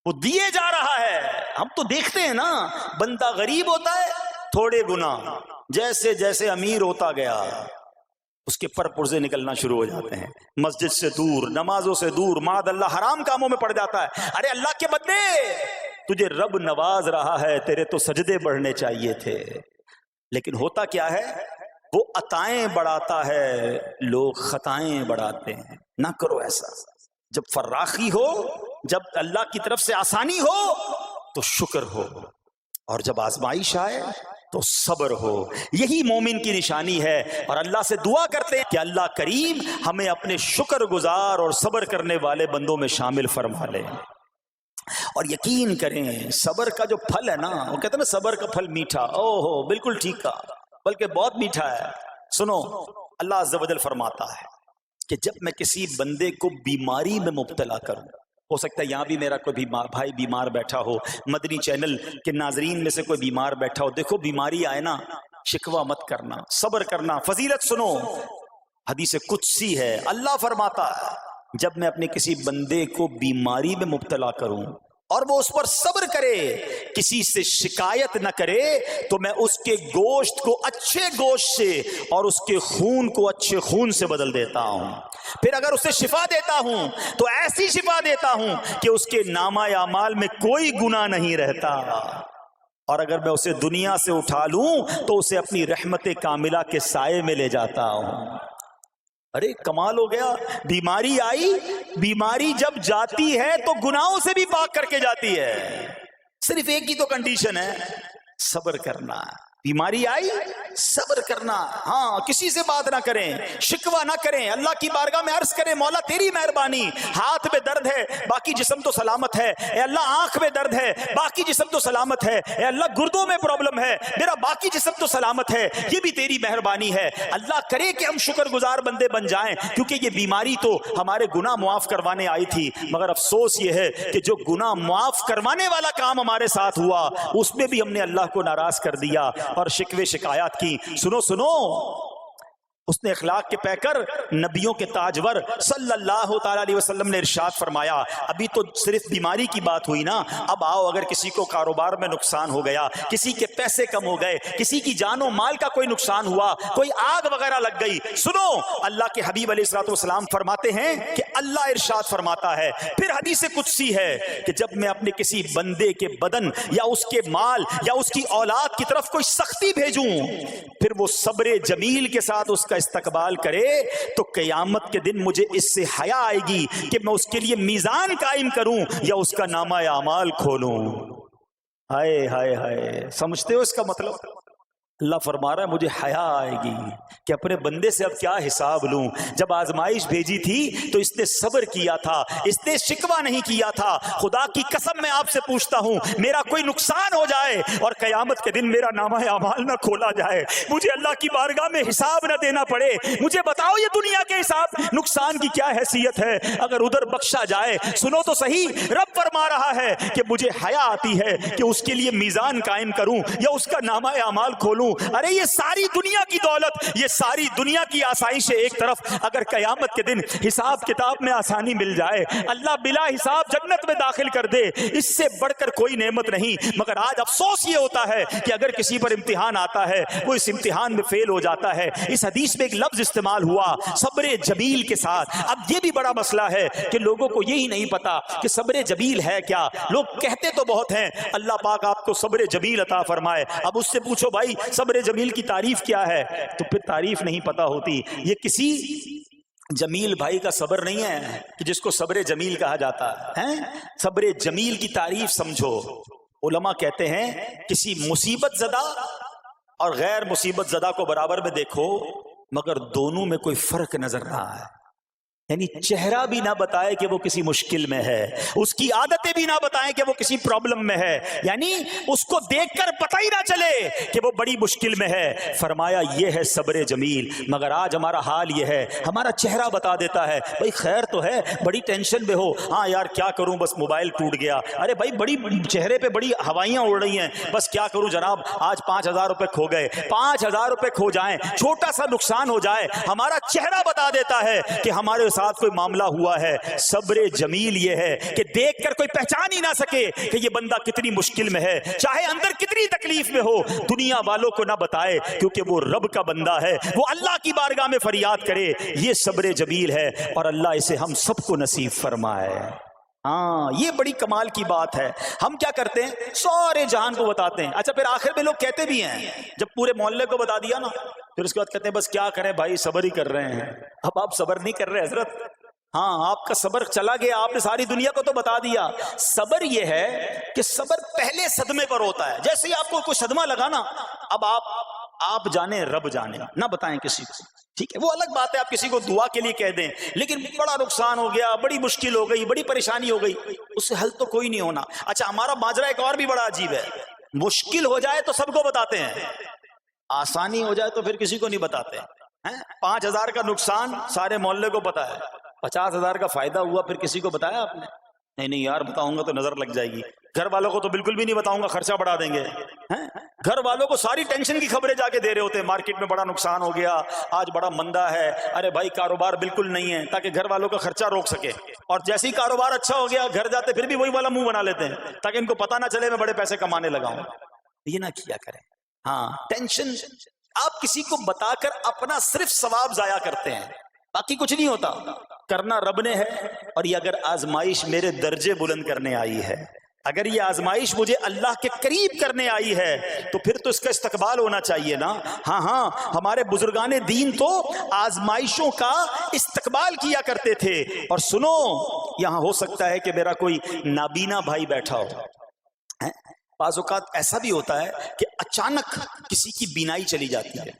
وہ دیے جا رہا ہے۔ ہم تو دیکھتے ہیں نا، بندہ غریب ہوتا ہے، تھوڑے گناہ، جیسے جیسے امیر ہوتا گیا اس کے پر پرزے نکلنا شروع ہو جاتے ہیں، مسجد سے دور، نمازوں سے دور، معاذ اللہ حرام کاموں میں پڑ جاتا ہے۔ ارے اللہ کے بندے، تجھے رب نواز رہا ہے، تیرے تو سجدے بڑھنے چاہیے تھے۔ لیکن ہوتا کیا ہے، وہ عطائیں بڑھاتا ہے، لوگ خطائیں بڑھاتے ہیں۔ نہ کرو ایسا۔ جب فراخی ہو، جب اللہ کی طرف سے آسانی ہو تو شکر ہو، اور جب آزمائش آئے تو صبر ہو۔ یہی مومن کی نشانی ہے، اور اللہ سے دعا کرتے ہیں کہ اللہ کریم ہمیں اپنے شکر گزار اور صبر کرنے والے بندوں میں شامل فرما لے۔ اور یقین کریں صبر کا جو پھل ہے نا، وہ کہتے ہیں نا صبر کا پھل میٹھا، او ہو بالکل ٹھیک کہا، بلکہ بہت میٹھا ہے۔ سنو، اللہ عز و جل فرماتا ہے کہ جب میں کسی بندے کو بیماری میں مبتلا کروں، ہو سکتا ہے یہاں بھی میرا کوئی بھائی بیمار بیٹھا ہو، مدنی چینل کے ناظرین میں سے کوئی بیمار بیٹھا ہو، دیکھو بیماری آئے نا، شکوہ مت کرنا، صبر کرنا۔ فضیلت سنو، حدیث قدسی ہے، اللہ فرماتا ہے جب میں اپنے کسی بندے کو بیماری میں مبتلا کروں اور وہ اس پر صبر کرے، کسی سے شکایت نہ کرے، تو میں اس کے گوشت کو اچھے گوشت سے اور اس کے خون کو اچھے خون سے بدل دیتا ہوں۔ پھر اگر اسے شفا دیتا ہوں تو ایسی شفا دیتا ہوں کہ اس کے نامہ اعمال میں کوئی گناہ نہیں رہتا، اور اگر میں اسے دنیا سے اٹھا لوں تو اسے اپنی رحمت کاملہ کے سائے میں لے جاتا ہوں۔ ارے کمال ہو گیا، بیماری آئی، بیماری جب جاتی ہے تو گناہوں سے بھی پاک کر کے جاتی ہے۔ صرف ایک ہی تو کنڈیشن ہے، صبر کرنا۔ بیماری آئی، صبر کرنا، ہاں کسی سے بات نہ کریں، شکوہ نہ کریں، اللہ کی بارگاہ میں عرض کریں مولا تیری مہربانی، ہاتھ میں درد ہے باقی جسم تو سلامت ہے، اے اللہ آنکھ میں درد ہے باقی جسم تو سلامت ہے، اے اللہ گردوں میں پرابلم ہے میرا باقی جسم تو سلامت ہے، یہ بھی تیری مہربانی ہے۔ اللہ کرے کہ ہم شکر گزار بندے بن جائیں، کیونکہ یہ بیماری تو ہمارے گناہ معاف کروانے آئی تھی، مگر افسوس یہ ہے کہ جو گناہ معاف کروانے والا کام ہمارے ساتھ ہوا اس میں بھی ہم نے اللہ کو ناراض کر دیا اور شکوے شکایات کی۔ سنو سنو، اس نے اخلاق کے پیکر نبیوں کے تاجور صلی اللہ تعالی علیہ وسلم نے ارشاد فرمایا، ابھی تو صرف بیماری کی بات ہوئی نا، اب آؤ اگر کسی کو کاروبار میں نقصان ہو گیا، کسی کے پیسے کم ہو گئے، کسی کی جان و مال کا کوئی نقصان ہوا، کوئی آگ وغیرہ لگ گئی، سنو اللہ کے حبیب علیہ الصلوۃ والسلام فرماتے ہیں کہ اللہ ارشاد فرماتا ہے، پھر حدیث قدسی ہے کہ جب میں اپنے کسی بندے کے بدن یا اس کے مال یا اس کی اولاد کی طرف کوئی سختی بھیجوں، پھر وہ صبر جمیل کے ساتھ اس کا استقبال کرے، تو قیامت کے دن مجھے اس سے حیا آئے گی کہ میں اس کے لیے میزان قائم کروں یا اس کا نامہ اعمال کھولوں۔ ہائے ہائے ہائے، سمجھتے ہو اس کا مطلب؟ اللہ فرما رہا ہے مجھے حیا آئے گی کہ اپنے بندے سے اب کیا حساب لوں. جب آزمائش بھیجی تھی تو اس نے صبر کیا تھا, اس نے شکوہ نہیں کیا تھا. خدا کی قسم میں آپ سے پوچھتا ہوں, میرا کوئی نقصان ہو جائے اور قیامت کے دن میرا نامہ اعمال نہ کھولا جائے, مجھے اللہ کی بارگاہ میں حساب نہ دینا پڑے, مجھے بتاؤ یہ دنیا کے حساب نقصان کی کیا حیثیت ہے اگر ادھر بخشا جائے. سنو تو صحیح, رب فرما رہا ہے کہ مجھے حیا آتی ہے کہ اس کے لیے میزان قائم کروں یا اس کا نامہ اعمال کھولوں. ارے یہ ساری دنیا کی دولت, یہ ساری دنیا کی آسائشیں ایک طرف, اگر قیامت کے دن حساب کتاب میں آسانی مل جائے, اللہ بلا حساب جنت میں داخل کر دے, اس سے بڑھ کر کوئی نعمت نہیں. مگر آج افسوس یہ ہوتا ہے کہ اگر کسی پر امتحان آتا ہے وہ اس امتحان میں فیل ہو جاتا ہے. اس حدیث میں ایک لفظ استعمال ہوا صبر جمیل کے ساتھ. اب یہ بھی بڑا مسئلہ ہے کہ لوگوں کو یہی نہیں پتا کہ صبر جمیل ہے کیا. لوگ کہتے تو بہت ہیں, اللہ پاک آپ کو صبر جمیل عطا فرمائے. اب اس سے پوچھو بھائی صبر جمیل کی تعریف کیا ہے, تو پھر تعریف نہیں پتا ہوتی. یہ کسی جمیل بھائی کا صبر نہیں ہے کہ جس کو صبر جمیل کہا جاتا ہے. صبر جمیل کی تعریف سمجھو. علماء کہتے ہیں کسی مصیبت زدہ اور غیر مصیبت زدہ کو برابر میں دیکھو مگر دونوں میں کوئی فرق نظر نہ آئے. یعنی چہرہ بھی نہ بتائے کہ وہ کسی مشکل میں ہے, اس کی عادتیں بھی نہ بتائیں کہ وہ کسی پرابلم میں ہے, یعنی اس کو دیکھ کر پتہ ہی نہ چلے کہ وہ بڑی مشکل میں ہے. فرمایا یہ ہے صبر جمیل. مگر آج ہمارا حال یہ ہے, ہمارا چہرہ بتا دیتا ہے بھائی خیر تو ہے, بڑی ٹینشن میں ہو, ہاں یار کیا کروں بس موبائل ٹوٹ گیا, ارے بھائی بڑی چہرے پہ بڑی ہوائیاں اڑ رہی ہیں, بس کیا کروں جناب آج 5,000 روپے کھو گئے. 5,000 روپے کھو جائیں, چھوٹا سا نقصان ہو جائے, ہمارا چہرہ بتا دیتا ہے کہ ہمارے ساتھ کوئی معاملہ ہوا ہے. صبر جمیل یہ ہے کہ دیکھ کر کوئی پہچان ہی نہ سکے کہ یہ بندہ کتنی مشکل میں ہے, چاہے اندر کتنی تکلیف میں ہو, دنیا والوں کو نہ بتائے کیونکہ وہ رب کا بندہ ہے, وہ اللہ کی بارگاہ میں فریاد کرے. یہ صبر جمیل ہے اور اللہ اسے ہم سب کو نصیب فرمائے. ہاں یہ بڑی کمال کی بات ہے. ہم کیا کرتے ہیں سارے جہان کو بتاتے ہیں, اچھا پھر آخر میں لوگ کہتے بھی ہیں جب پورے محلے کو بتا دیا نا پھر اس کے بعد کہتے ہیں بس کیا کریں بھائی صبر ہی کر رہے ہیں. اب آپ صبر نہیں کر رہے حضرت, ہاں آپ کا صبر چلا گیا, آپ نے ساری دنیا کو تو بتا دیا. صبر یہ ہے کہ صبر پہلے صدمے پر ہوتا ہے. جیسے ہی آپ کو کوئی صدمہ لگا نا, اب آپ جانے رب جانے, نہ بتائیں کسی کو, ٹھیک ہے وہ الگ بات ہے آپ کسی کو دعا کے لیے کہہ دیں, لیکن بڑا نقصان ہو گیا, بڑی مشکل ہو گئی, بڑی پریشانی ہو گئی, اس سے حل تو کوئی نہیں ہونا. اچھا ہمارا ماجرا ایک اور بھی بڑا عجیب ہے, مشکل ہو جائے تو سب کو بتاتے ہیں, آسانی ہو جائے تو پھر کسی کو نہیں بتاتے. 5,000 کا نقصان سارے محلے کو پتا ہے, 50,000 کا فائدہ ہوا پھر کسی کو بتایا آپ نے؟ نہیں یار بتاؤں گا تو نظر لگ جائے گی. گھر والوں کو تو بالکل بھی نہیں بتاؤں گا, خرچہ بڑھا دیں گے. گھر والوں کو ساری ٹینشن کی خبریں جا کے دے رہے ہوتے ہیں, مارکیٹ میں بڑا نقصان ہو گیا, آج بڑا مندہ ہے, ارے بھائی کاروبار بالکل نہیں ہے, تاکہ گھر والوں کا خرچہ روک سکے. اور جیسے ہی کاروبار اچھا ہو گیا گھر جاتے پھر بھی وہی والا منہ بنا لیتے ہیں تاکہ ان کو پتہ نہ چلے میں بڑے پیسے کمانے لگا ہوں. یہ نہ کیا کریں. ہاں ٹینشن آپ کسی کو بتا کر اپنا صرف ثواب ضائع کرتے ہیں, باقی کچھ نہیں ہوتا. کرنا رب نے ہے, اور یہ اگر آزمائش میرے درجے بلند کرنے آئی ہے, اگر یہ آزمائش مجھے اللہ کے قریب کرنے آئی ہے تو پھر تو اس کا استقبال ہونا چاہیے نا. ہاں ہمارے بزرگان دین تو آزمائشوں کا استقبال کیا کرتے تھے. اور سنو یہاں ہو سکتا ہے کہ میرا کوئی نابینا بھائی بیٹھا ہو, بعض اوقات ایسا بھی ہوتا ہے کہ اچانک کسی کی بینائی چلی جاتی ہے,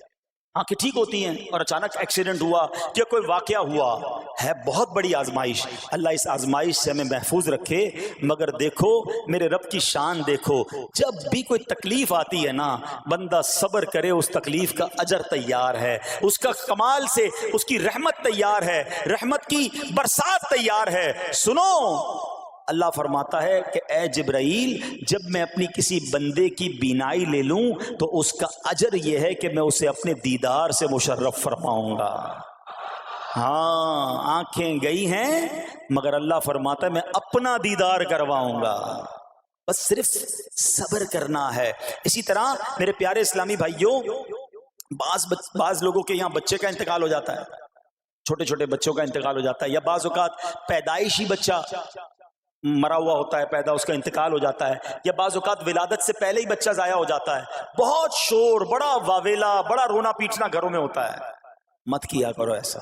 آنکھیں ٹھیک ہوتی ہیں اور اچانک ایکسیڈنٹ ہوا یا کوئی واقعہ ہوا ہے, بہت بڑی آزمائش. اللہ اس آزمائش سے ہمیں محفوظ رکھے. مگر دیکھو میرے رب کی شان دیکھو, جب بھی کوئی تکلیف آتی ہے نا بندہ صبر کرے, اس تکلیف کا اجر تیار ہے, اس کا کمال سے اس کی رحمت تیار ہے, رحمت کی برسات تیار ہے. سنو اللہ فرماتا ہے کہ اے جبرائیل جب میں اپنی کسی بندے کی بینائی لے لوں تو اس کا اجر یہ ہے کہ میں اسے اپنے دیدار سے مشرف فرماؤں گا. ہاں آنکھیں گئی ہیں مگر اللہ فرماتا ہے میں اپنا دیدار کرواؤں گا, بس صرف صبر کرنا ہے. اسی طرح میرے پیارے اسلامی بھائیوں, بعض لوگوں کے یہاں بچے کا انتقال ہو جاتا ہے, چھوٹے چھوٹے بچوں کا انتقال ہو جاتا ہے, یا بعض اوقات پیدائشی بچہ مرا ہوا ہوتا ہے, پیدا اس کا انتقال ہو جاتا ہے, یا بعض اوقات ولادت سے پہلے ہی بچہ ضائع ہو جاتا ہے. بہت شور, بڑا واویلا, بڑا رونا پیٹنا گھروں میں ہوتا ہے. مت کیا کرو ایسا,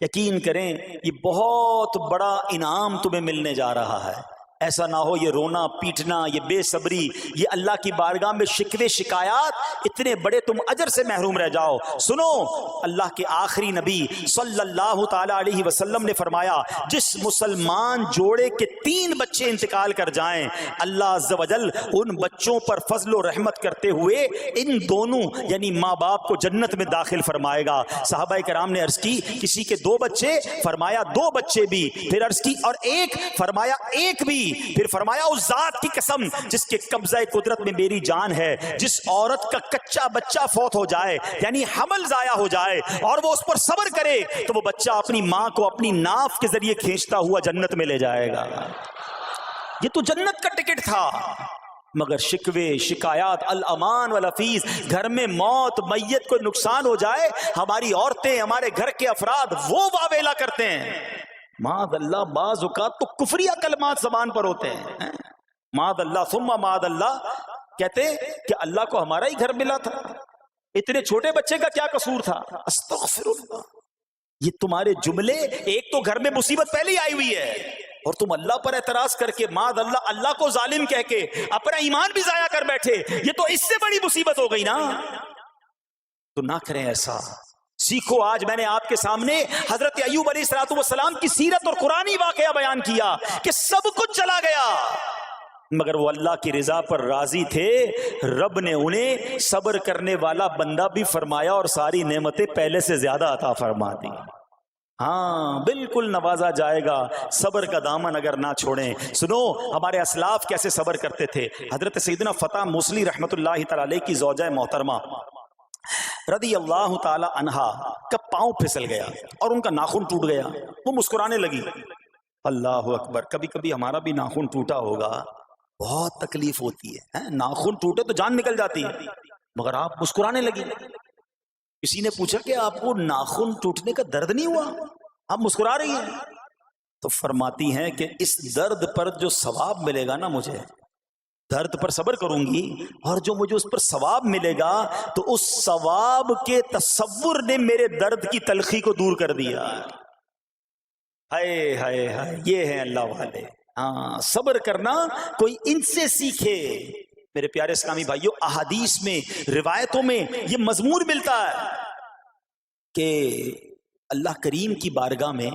یقین کریں یہ بہت بڑا انعام تمہیں ملنے جا رہا ہے. ایسا نہ ہو یہ رونا پیٹنا، یہ بے صبری، یہ اللہ کی بارگاہ میں شکوے شکایات، اتنے بڑے تم اجر سے محروم رہ جاؤ۔ سنو، اللہ کے آخری نبی صلی اللہ تعالی علیہ وسلم نے فرمایا جس مسلمان جوڑے کے 3 بچے انتقال کر جائیں، اللہ عز و جل ان بچوں پر فضل و رحمت کرتے ہوئے ان دونوں یعنی ماں باپ کو جنت میں داخل فرمائے گا۔ صحابہ کرام نے عرض کی کسی کے 2 بچے، فرمایا 2 بچے بھی، پھر عرض کی اور 1، فرمایا 1 بھی، پھر فرمایا اس ذات کی قسم جس کے قبضہ قدرت میں میری جان ہے، جس عورت کا کچا بچہ فوت ہو جائے یعنی حمل ضائع ہو جائے اور وہ اس پر صبر کرے تو وہ بچہ اپنی ماں کو اپنی ناف کے ذریعے کھینچتا ہوا جنت میں لے جائے گا۔ یہ تو جنت کا ٹکٹ تھا، مگر شکوے شکایات، الامان والافیز، گھر میں موت میت کو نقصان ہو جائے، ہماری عورتیں ہمارے گھر کے افراد وہ واویلا کرتے ہیں۔ معاذ اللہ، بعض اوقات تو کفریہ کلمات زبان پر ہوتے ہیں، معاذ اللہ ثم معاذ اللہ، کہتے کہ اللہ کو ہمارا ہی گھر ملا تھا، اتنے چھوٹے بچے کا کیا قصور تھا؟ استغفر اللہ۔ یہ تمہارے جملے، ایک تو گھر میں مصیبت پہلے ہی آئی ہوئی ہے اور تم اللہ پر اعتراض کر کے معاذ اللہ، اللہ کو ظالم کہہ کے اپنا ایمان بھی ضائع کر بیٹھے، یہ تو اس سے بڑی مصیبت ہو گئی نا۔ تو نہ کریں ایسا، سیکھو۔ آج میں نے آپ کے سامنے حضرت ایوب علیہ السلام کی سیرت اور قرآنی واقعہ بیان کیا کہ سب کچھ چلا گیا مگر وہ اللہ کی رضا پر راضی تھے، رب نے انہیں صبر کرنے والا بندہ بھی فرمایا اور ساری نعمتیں پہلے سے زیادہ عطا فرما دی۔ ہاں بالکل نوازا جائے گا، صبر کا دامن اگر نہ چھوڑیں۔ سنو ہمارے اسلاف کیسے صبر کرتے تھے۔ حضرت سیدنا فتح موصلی رحمت اللہ تعالی علیہ کی زوجہ محترمہ رضی اللہ تعالی عنہا کا پاؤں پھسل گیا اور ان کا ناخن ٹوٹ گیا، وہ مسکرانے لگی۔ اللہ اکبر، کبھی کبھی ہمارا بھی ناخن ٹوٹا ہوگا، بہت تکلیف ہوتی ہے، ناخن ٹوٹے تو جان نکل جاتی ہے، مگر آپ مسکرانے لگی۔ کسی نے پوچھا کہ آپ کو ناخن ٹوٹنے کا درد نہیں ہوا، آپ مسکرا رہی ہیں؟ تو فرماتی ہیں کہ اس درد پر جو ثواب ملے گا نا، مجھے درد پر صبر کروں گی اور جو مجھے اس پر ثواب ملے گا تو اس ثواب کے تصور نے میرے درد کی تلخی کو دور کر دیا۔ ہائے ہائے ہائے، یہ ہیں اللہ والے۔ ہاں، صبر کرنا کوئی ان سے سیکھے۔ میرے پیارے اسلامی بھائیوں، احادیث میں، روایتوں میں یہ مضمون ملتا ہے کہ اللہ کریم کی بارگاہ میں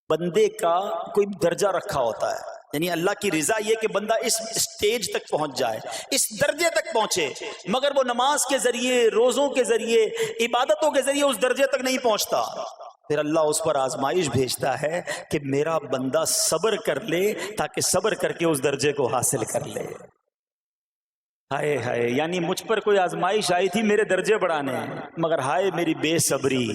بندے کا کوئی درجہ رکھا ہوتا ہے، یعنی اللہ کی رضا یہ کہ بندہ اس سٹیج تک پہنچ جائے، اس درجے تک پہنچے، مگر وہ نماز کے ذریعے، روزوں کے ذریعے، عبادتوں کے ذریعے اس درجے تک نہیں پہنچتا، پھر اللہ اس پر آزمائش بھیجتا ہے کہ میرا بندہ صبر کر لے تاکہ صبر کر کے اس درجے کو حاصل کر لے۔ ہائے ہائے، یعنی مجھ پر کوئی آزمائش آئی تھی میرے درجے بڑھانے، مگر ہائے میری بے صبری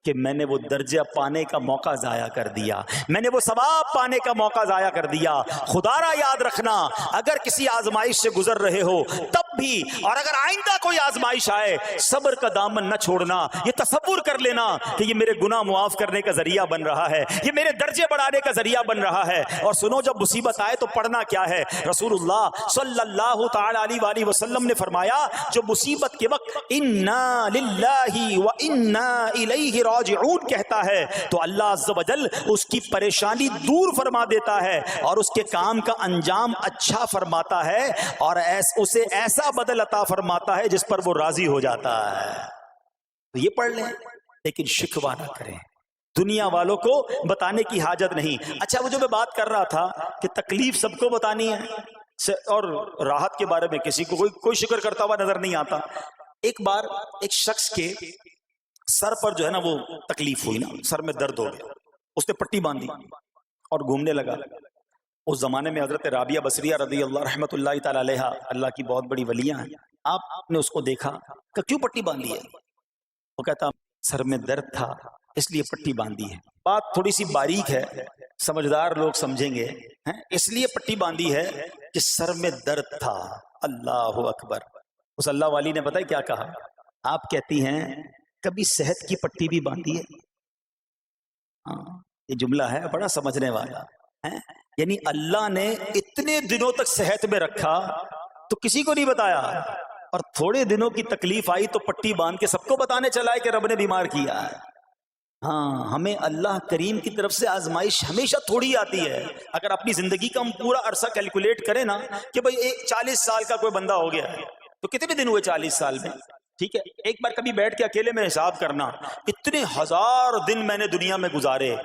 کہ میں نے وہ درجہ پانے کا موقع ضائع کر دیا، میں نے وہ ثواب پانے کا موقع ضائع کر دیا۔ خدا را یاد رکھنا، اگر کسی آزمائش سے گزر رہے ہو تب بھی، اور اگر آئندہ کوئی آزمائش آئے، صبر کا دامن نہ چھوڑنا، یہ تصور کر لینا کہ یہ میرے گناہ معاف کرنے کا ذریعہ بن رہا ہے، یہ میرے درجے بڑھانے کا ذریعہ بن رہا ہے۔ اور سنو، جب مصیبت آئے تو پڑھنا کیا ہے؟ رسول اللہ صلی اللہ تعالی علیہ وسلم نے فرمایا جو مصیبت کے وقت انا للہ و انا الیہ راجعون کہتا ہے تو اللہ عز و جل اس کی پریشانی دور فرما دیتا ہے اور اس کے کام کا انجام اچھا فرماتا ہے اور اسے ایسا بدل عطا فرماتا ہے جس پر وہ راضی ہو جاتا ہے۔ تو یہ پڑھ لیں، لیکن شکوہ نہ کریں، دنیا والوں کو بتانے کی حاجت نہیں۔ اچھا، وہ جو میں بات کر رہا تھا کہ تکلیف سب کو بتانی ہے اور راحت کے بارے میں کسی کو کوئی شکر کرتا ہوا نظر نہیں آتا۔ ایک بار ایک شخص کے سر پر جو ہے نا وہ تکلیف ہوئی نا، سر میں درد ہو گیا، اس نے پٹی باندھی اور گھومنے لگا۔ اس زمانے میں حضرت رابعہ بصریہ رضی اللہ رحمت اللہ تعالی علیہ، اللہ کی بہت بڑی ولیاں ہیں، آپ نے اس کو دیکھا کہ کیوں پٹی باندھی ہے؟ وہ کہتا سر میں درد تھا اس لیے پٹی باندھی ہے۔ بات تھوڑی سی باریک ہے، سمجھدار لوگ سمجھیں گے، اس لیے پٹی باندھی ہے کہ سر میں درد تھا۔ اللہ اکبر۔ اس اللہ والی نے پتہ ہے کیا کہا؟ آپ کہتی ہیں کبھی صحت کی پٹی بھی باندھی ہے؟ یہ جملہ ہے بڑا سمجھنے والا ہے، یعنی اللہ نے اتنے دنوں تک صحت میں رکھا تو کسی کو نہیں بتایا، اور تھوڑے دنوں کی تکلیف آئی تو پٹی باندھ کے سب کو بتانے چلا ہے کہ رب نے بیمار کیا ہے۔ ہاں، ہمیں اللہ کریم کی طرف سے آزمائش ہمیشہ تھوڑی آتی ہے. اگر اپنی زندگی کا ہم پورا عرصہ کیلکولیٹ کریں نا کہ بھئی 40 سال کا کوئی بندہ ہو گیا ہے تو کتنے دن ہوئے 40 سال میں؟ ٹھیک ہے، ایک بار کبھی بیٹھ کے اکیلے میں حساب کرنا، اتنے ہزار دن میں نے دنیا میں گزارے،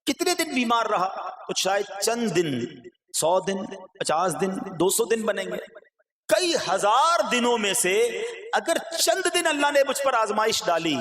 کتنے دن بیمار رہا؟ تو شاید چند دن، 100 دن، 50 دن، 200 دن بنیں گے. کئی ہزار دنوں میں سے اگر چند دن اللہ نے مجھ پر آزمائش ڈالی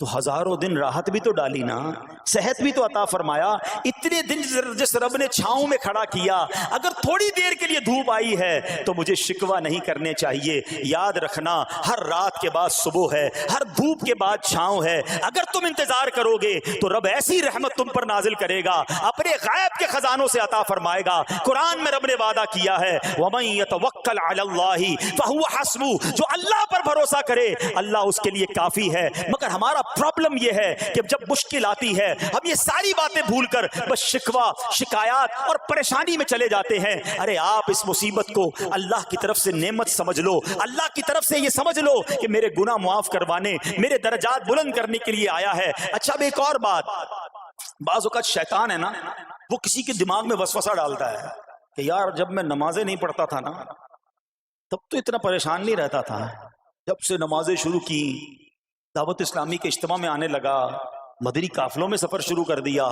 تو ہزاروں دن راحت بھی تو ڈالی نا، صحت بھی تو عطا فرمایا. اتنے دن جس رب نے چھاؤں میں کھڑا کیا، اگر تھوڑی دیر کے لیے دھوپ آئی ہے تو مجھے شکوہ نہیں کرنے چاہیے. یاد رکھنا، ہر رات کے بعد صبح ہے، ہر دھوپ کے بعد چھاؤں ہے. اگر تم انتظار کرو گے تو رب ایسی رحمت تم پر نازل کرے گا، اپنے غیب کے خزانوں سے عطا فرمائے گا. قرآن میں رب نے وعدہ کیا ہے وَمَن يَتَوَكَّلْ عَلَى اللَّهِ فَهُوَ حَسْبُهُ، جو اللہ پر بھروسہ کرے اللہ اس کے لیے کافی ہے. مگر ہمارا پرابلم یہ ہے کہ جب مشکل آتی ہے ہم یہ ساری باتیں بھول کر بس شکوہ، شکایات اور پریشانی میں چلے جاتے ہیں. ارے آپ اس مصیبت کو اللہ کی طرف سے نعمت سمجھ لو، اللہ کی طرف سے یہ سمجھ لو کہ میرے گناہ معاف کروانے، میرے درجات بلند کرنے کے لیے آیا ہے. اچھا اب ایک اور بات، بعض اوقات شیطان ہے نا، وہ کسی کے دماغ میں وسوسہ ڈالتا ہے کہ یار جب میں نمازیں نہیں پڑھتا تھا نا تب تو اتنا پریشان نہیں رہتا تھا، جب سے نمازیں شروع کی، دعوت اسلامی کے اجتماع میں آنے لگا، مدنی قافلوں میں سفر شروع کر دیا،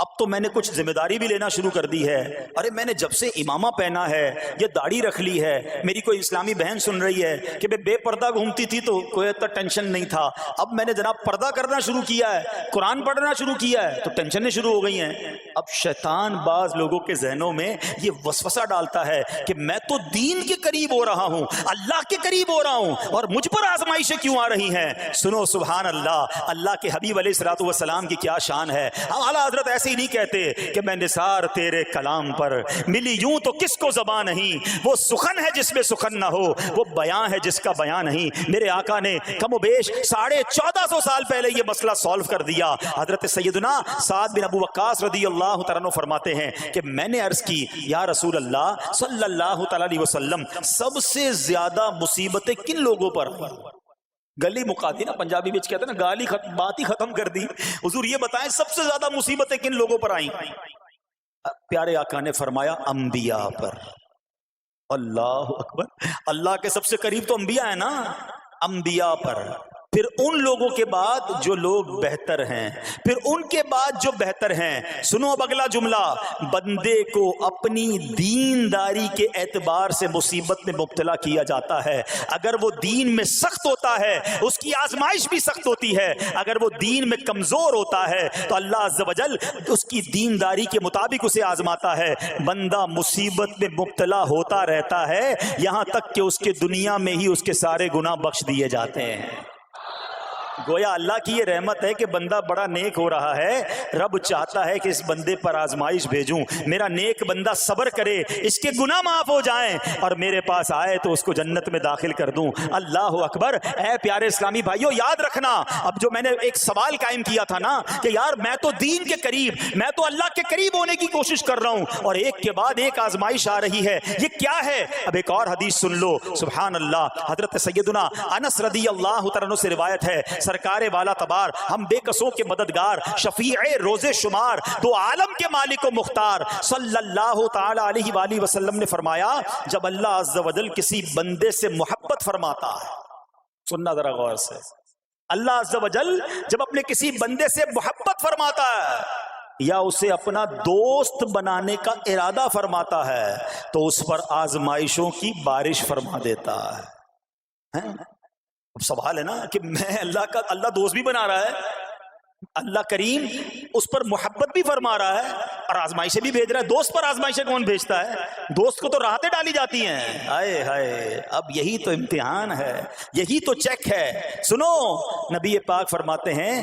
اب تو میں نے کچھ ذمہ داری بھی لینا شروع کر دی ہے. ارے میں نے جب سے امامہ پہنا ہے، یہ داڑھی رکھ لی ہے، میری کوئی اسلامی بہن سن رہی ہے کہ بے پردہ گھومتی تھی تو کوئی اتنا ٹینشن نہیں تھا، اب میں نے جناب پردہ کرنا شروع کیا ہے، قرآن پڑھنا شروع کیا ہے تو ٹینشنیں شروع ہو گئی ہیں. اب شیطان بعض لوگوں کے ذہنوں میں یہ وسوسہ ڈالتا ہے کہ میں تو دین کے قریب ہو رہا ہوں، اللہ کے قریب ہو رہا ہوں، اور مجھ پر آزمائشیں کیوں آ رہی ہیں؟ سنو سبحان اللہ، اللہ کے حبیب علیہ الصلوۃ والسلام کی کیا شان ہے. اعلیٰ حضرت ایسے ہی نہیں کہتے کہ میں نثار تیرے کلام پر، ملی یوں تو کس کو زبان نہیں، وہ سخن ہے جس میں سخن نہ ہو، وہ بیان ہے جس کا بیان نہیں. میرے آقا نے کم و بیش 1450 سال پہلے یہ مسئلہ سالو کر دیا. حضرت سیدنا سعد بن ابو وقاص رضی اللہ تعالیٰ عنہ فرماتے ہیں کہ میں نے عرض کی یا رسول اللہ صلی اللہ تعالیٰ علیہ وسلم، سب سے زیادہ مصیبتیں کن لوگوں پر آئیں؟ گلی مقاتی نا، پنجابی بچ کہتے ہیں نا گالی بات ہی ختم کر دی. حضور یہ بتائیں سب سے زیادہ مصیبتیں کن لوگوں پر آئیں؟ پیارے آقا نے فرمایا انبیاء پر. اللہ اکبر، اللہ کے سب سے قریب تو انبیاء ہیں نا، انبیاء پر، پھر ان لوگوں کے بعد جو لوگ بہتر ہیں، پھر ان کے بعد جو بہتر ہیں. سنو اب اگلا جملہ، بندے کو اپنی دینداری کے اعتبار سے مصیبت میں مبتلا کیا جاتا ہے. اگر وہ دین میں سخت ہوتا ہے اس کی آزمائش بھی سخت ہوتی ہے، اگر وہ دین میں کمزور ہوتا ہے تو اللہ عز و جل اس کی دینداری کے مطابق اسے آزماتا ہے. بندہ مصیبت میں مبتلا ہوتا رہتا ہے یہاں تک کہ اس کے دنیا میں ہی اس کے سارے گناہ بخش دیے جاتے ہیں. گویا اللہ کی یہ رحمت ہے کہ بندہ بڑا نیک ہو رہا ہے، رب چاہتا ہے کہ اس بندے پر آزمائش بھیجوں، میرا نیک بندہ صبر کرے، اس کے گناہ معاف ہو جائیں اور میرے پاس آئے تو اس کو جنت میں داخل کر دوں. اللہ اکبر. اے پیارے اسلامی بھائیو، یاد رکھنا، اب جو میں نے ایک سوال قائم کیا تھا نا کہ یار میں تو دین کے قریب، میں تو اللہ کے قریب ہونے کی کوشش کر رہا ہوں اور ایک کے بعد ایک آزمائش آ رہی ہے، یہ کیا ہے؟ اب ایک اور حدیث سن لو. سبحان اللہ. حضرت سیدنا انس رضی اللہ تعالیٰ عنہ سے روایت ہے، سرکار والا تبار، ہم بے کسوں کے مددگار، شفیع روز شمار، دو عالم کے مالک و مختار، صلی اللہ تعالی علیہ وآلہ وسلم نے فرمایا جب اللہ عز و جل کسی بندے سے محبت فرماتا ہے، سننا ذرا غور سے، اللہ عز و جل جب اپنے کسی بندے سے محبت فرماتا ہے یا اسے اپنا دوست بنانے کا ارادہ فرماتا ہے تو اس پر آزمائشوں کی بارش فرما دیتا ہے. اب سوال ہے نا کہ میں اللہ دوست بھی بنا رہا ہے، اللہ کریم اس پر محبت بھی فرما رہا ہے اور آزمائشیں بھی بھیج رہا ہے. دوست پر آزمائشیں کون بھیجتا ہے؟ دوست کو تو راحتیں ڈالی جاتی ہیں. ہائے ہائے، اب یہی تو امتحان ہے، یہی تو چیک ہے. سنو، نبی پاک فرماتے ہیں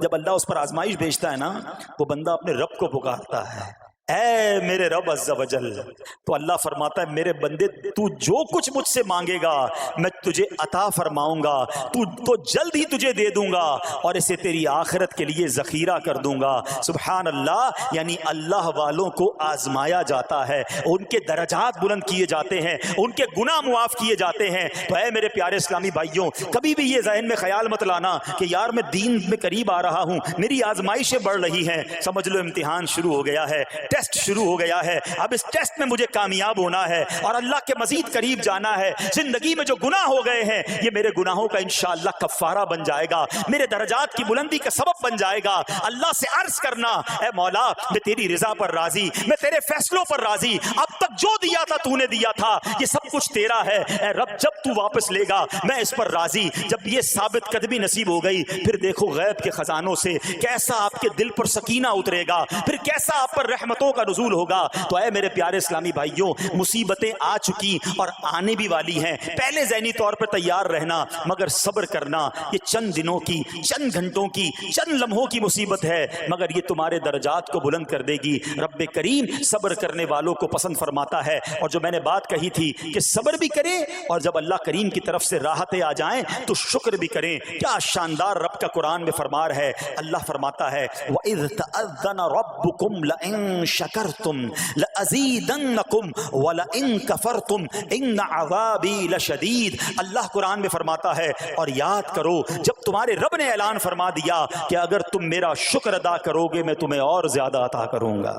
جب اللہ اس پر آزمائش بھیجتا ہے نا، وہ بندہ اپنے رب کو پکارتا ہے اے میرے رب عز و جل، تو اللہ فرماتا ہے میرے بندے تو جو کچھ مجھ سے مانگے گا میں تجھے عطا فرماؤں گا، تو جلد ہی تجھے دے دوں گا اور اسے تیری آخرت کے لیے ذخیرہ کر دوں گا۔ سبحان اللہ، یعنی اللہ والوں کو آزمایا جاتا ہے، ان کے درجات بلند کیے جاتے ہیں، ان کے گناہ معاف کیے جاتے ہیں۔ تو اے میرے پیارے اسلامی بھائیوں، کبھی بھی یہ ذہن میں خیال مت لانا کہ یار میں دین میں قریب آ رہا ہوں، میری آزمائشیں بڑھ رہی ہیں، سمجھ لو امتحان شروع ہو گیا ہے، ٹیسٹ شروع ہو گیا ہے، اب اس ٹیسٹ میں مجھے کامیاب ہونا ہے اور اللہ کے مزید قریب جانا ہے۔ زندگی میں جو گناہ ہو گئے ہیں یہ میرے گناہوں کا انشاءاللہ کفارہ بن جائے گا، میرے درجات کی بلندی کا سبب بن جائے گا۔ اللہ سے عرض کرنا، اے مولا میں تیری رضا پر راضی، میں تیرے فیصلوں پر راضی، اب تک جو دیا تھا تو نے دیا تھا، یہ سب کچھ تیرا ہے، اے رب جب تو واپس لے گا میں اس پر راضی۔ جب یہ ثابت قدمی نصیب ہو گئی پھر دیکھو غیب کے خزانوں سے کیسا آپ کے دل پر سکینہ اترے گا، پھر کیسا آپ پر رحمتوں کا نزول ہوگا۔ تو اے میرے پیارے اسلامی بھائیوں، مصیبتیں آ چکی اور آنے بھی والی ہیں، پہلے ذہنی طور پر تیار رہنا، مگر صبر کرنا۔ یہ چند دنوں کی، چند گھنٹوں کی، چند لمحوں کی مصیبت ہے، مگر یہ تمہارے درجات کو بلند کر دے گی۔ رب کریم صبر کرنے والوں کو پسند فرماتا ہے۔ اور جو میں نے بات کہی تھی کہ صبر بھی کریں اور جب اللہ کریم کی طرف سے راحتیں آ جائیں تو شکر بھی کریں، کیا شاندار رب کا قرآن میں فرمان ہے۔ اللہ فرماتا ہے وَإِذْ تَأَذَّنَ رَبُّكُمْ لَئِن شَكَرْتُمْ لَأَزِيدَنَّكُمْ وَلَئِن كَفَرْتُمْ إِنَّ عَذَابِي لَشَدِيدٌ۔ اللہ قرآن میں فرماتا ہے اور یاد کرو جب تمہارے رب نے اعلان فرما دیا کہ اگر تم میرا شکر ادا کرو گے میں تمہیں اور زیادہ عطا کروں گا۔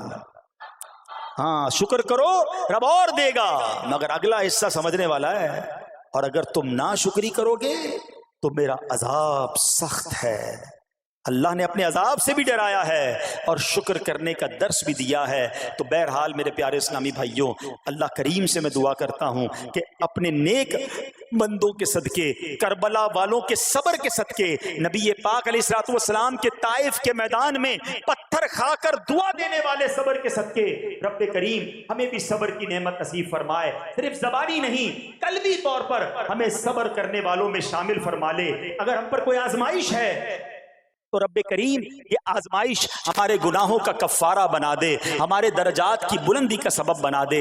ہاں شکر کرو رب اور دے گا، مگر اگلا حصہ سمجھنے والا ہے، اور اگر تم ناشکری کرو گے تو میرا عذاب سخت ہے۔ اللہ نے اپنے عذاب سے بھی ڈرایا ہے اور شکر کرنے کا درس بھی دیا ہے۔ تو بہرحال میرے پیارے اسلامی بھائیوں، اللہ کریم سے میں دعا کرتا ہوں کہ اپنے نیک بندوں کے صدقے، کربلا والوں کے صبر کے صدقے، نبی پاک علیہ الصلوۃ والسلام کے طائف کے میدان میں پتھر کھا کر دعا دینے والے صبر کے صدقے، رب کریم ہمیں بھی صبر کی نعمت نصیب فرمائے، صرف زبانی نہیں قلبی طور پر ہمیں صبر کرنے والوں میں شامل فرما لے۔ اگر ہم پر کوئی آزمائش ہے تو رب کریم یہ آزمائش ہمارے گناہوں کا کفارہ بنا دے، ہمارے درجات کی بلندی کا سبب بنا دے۔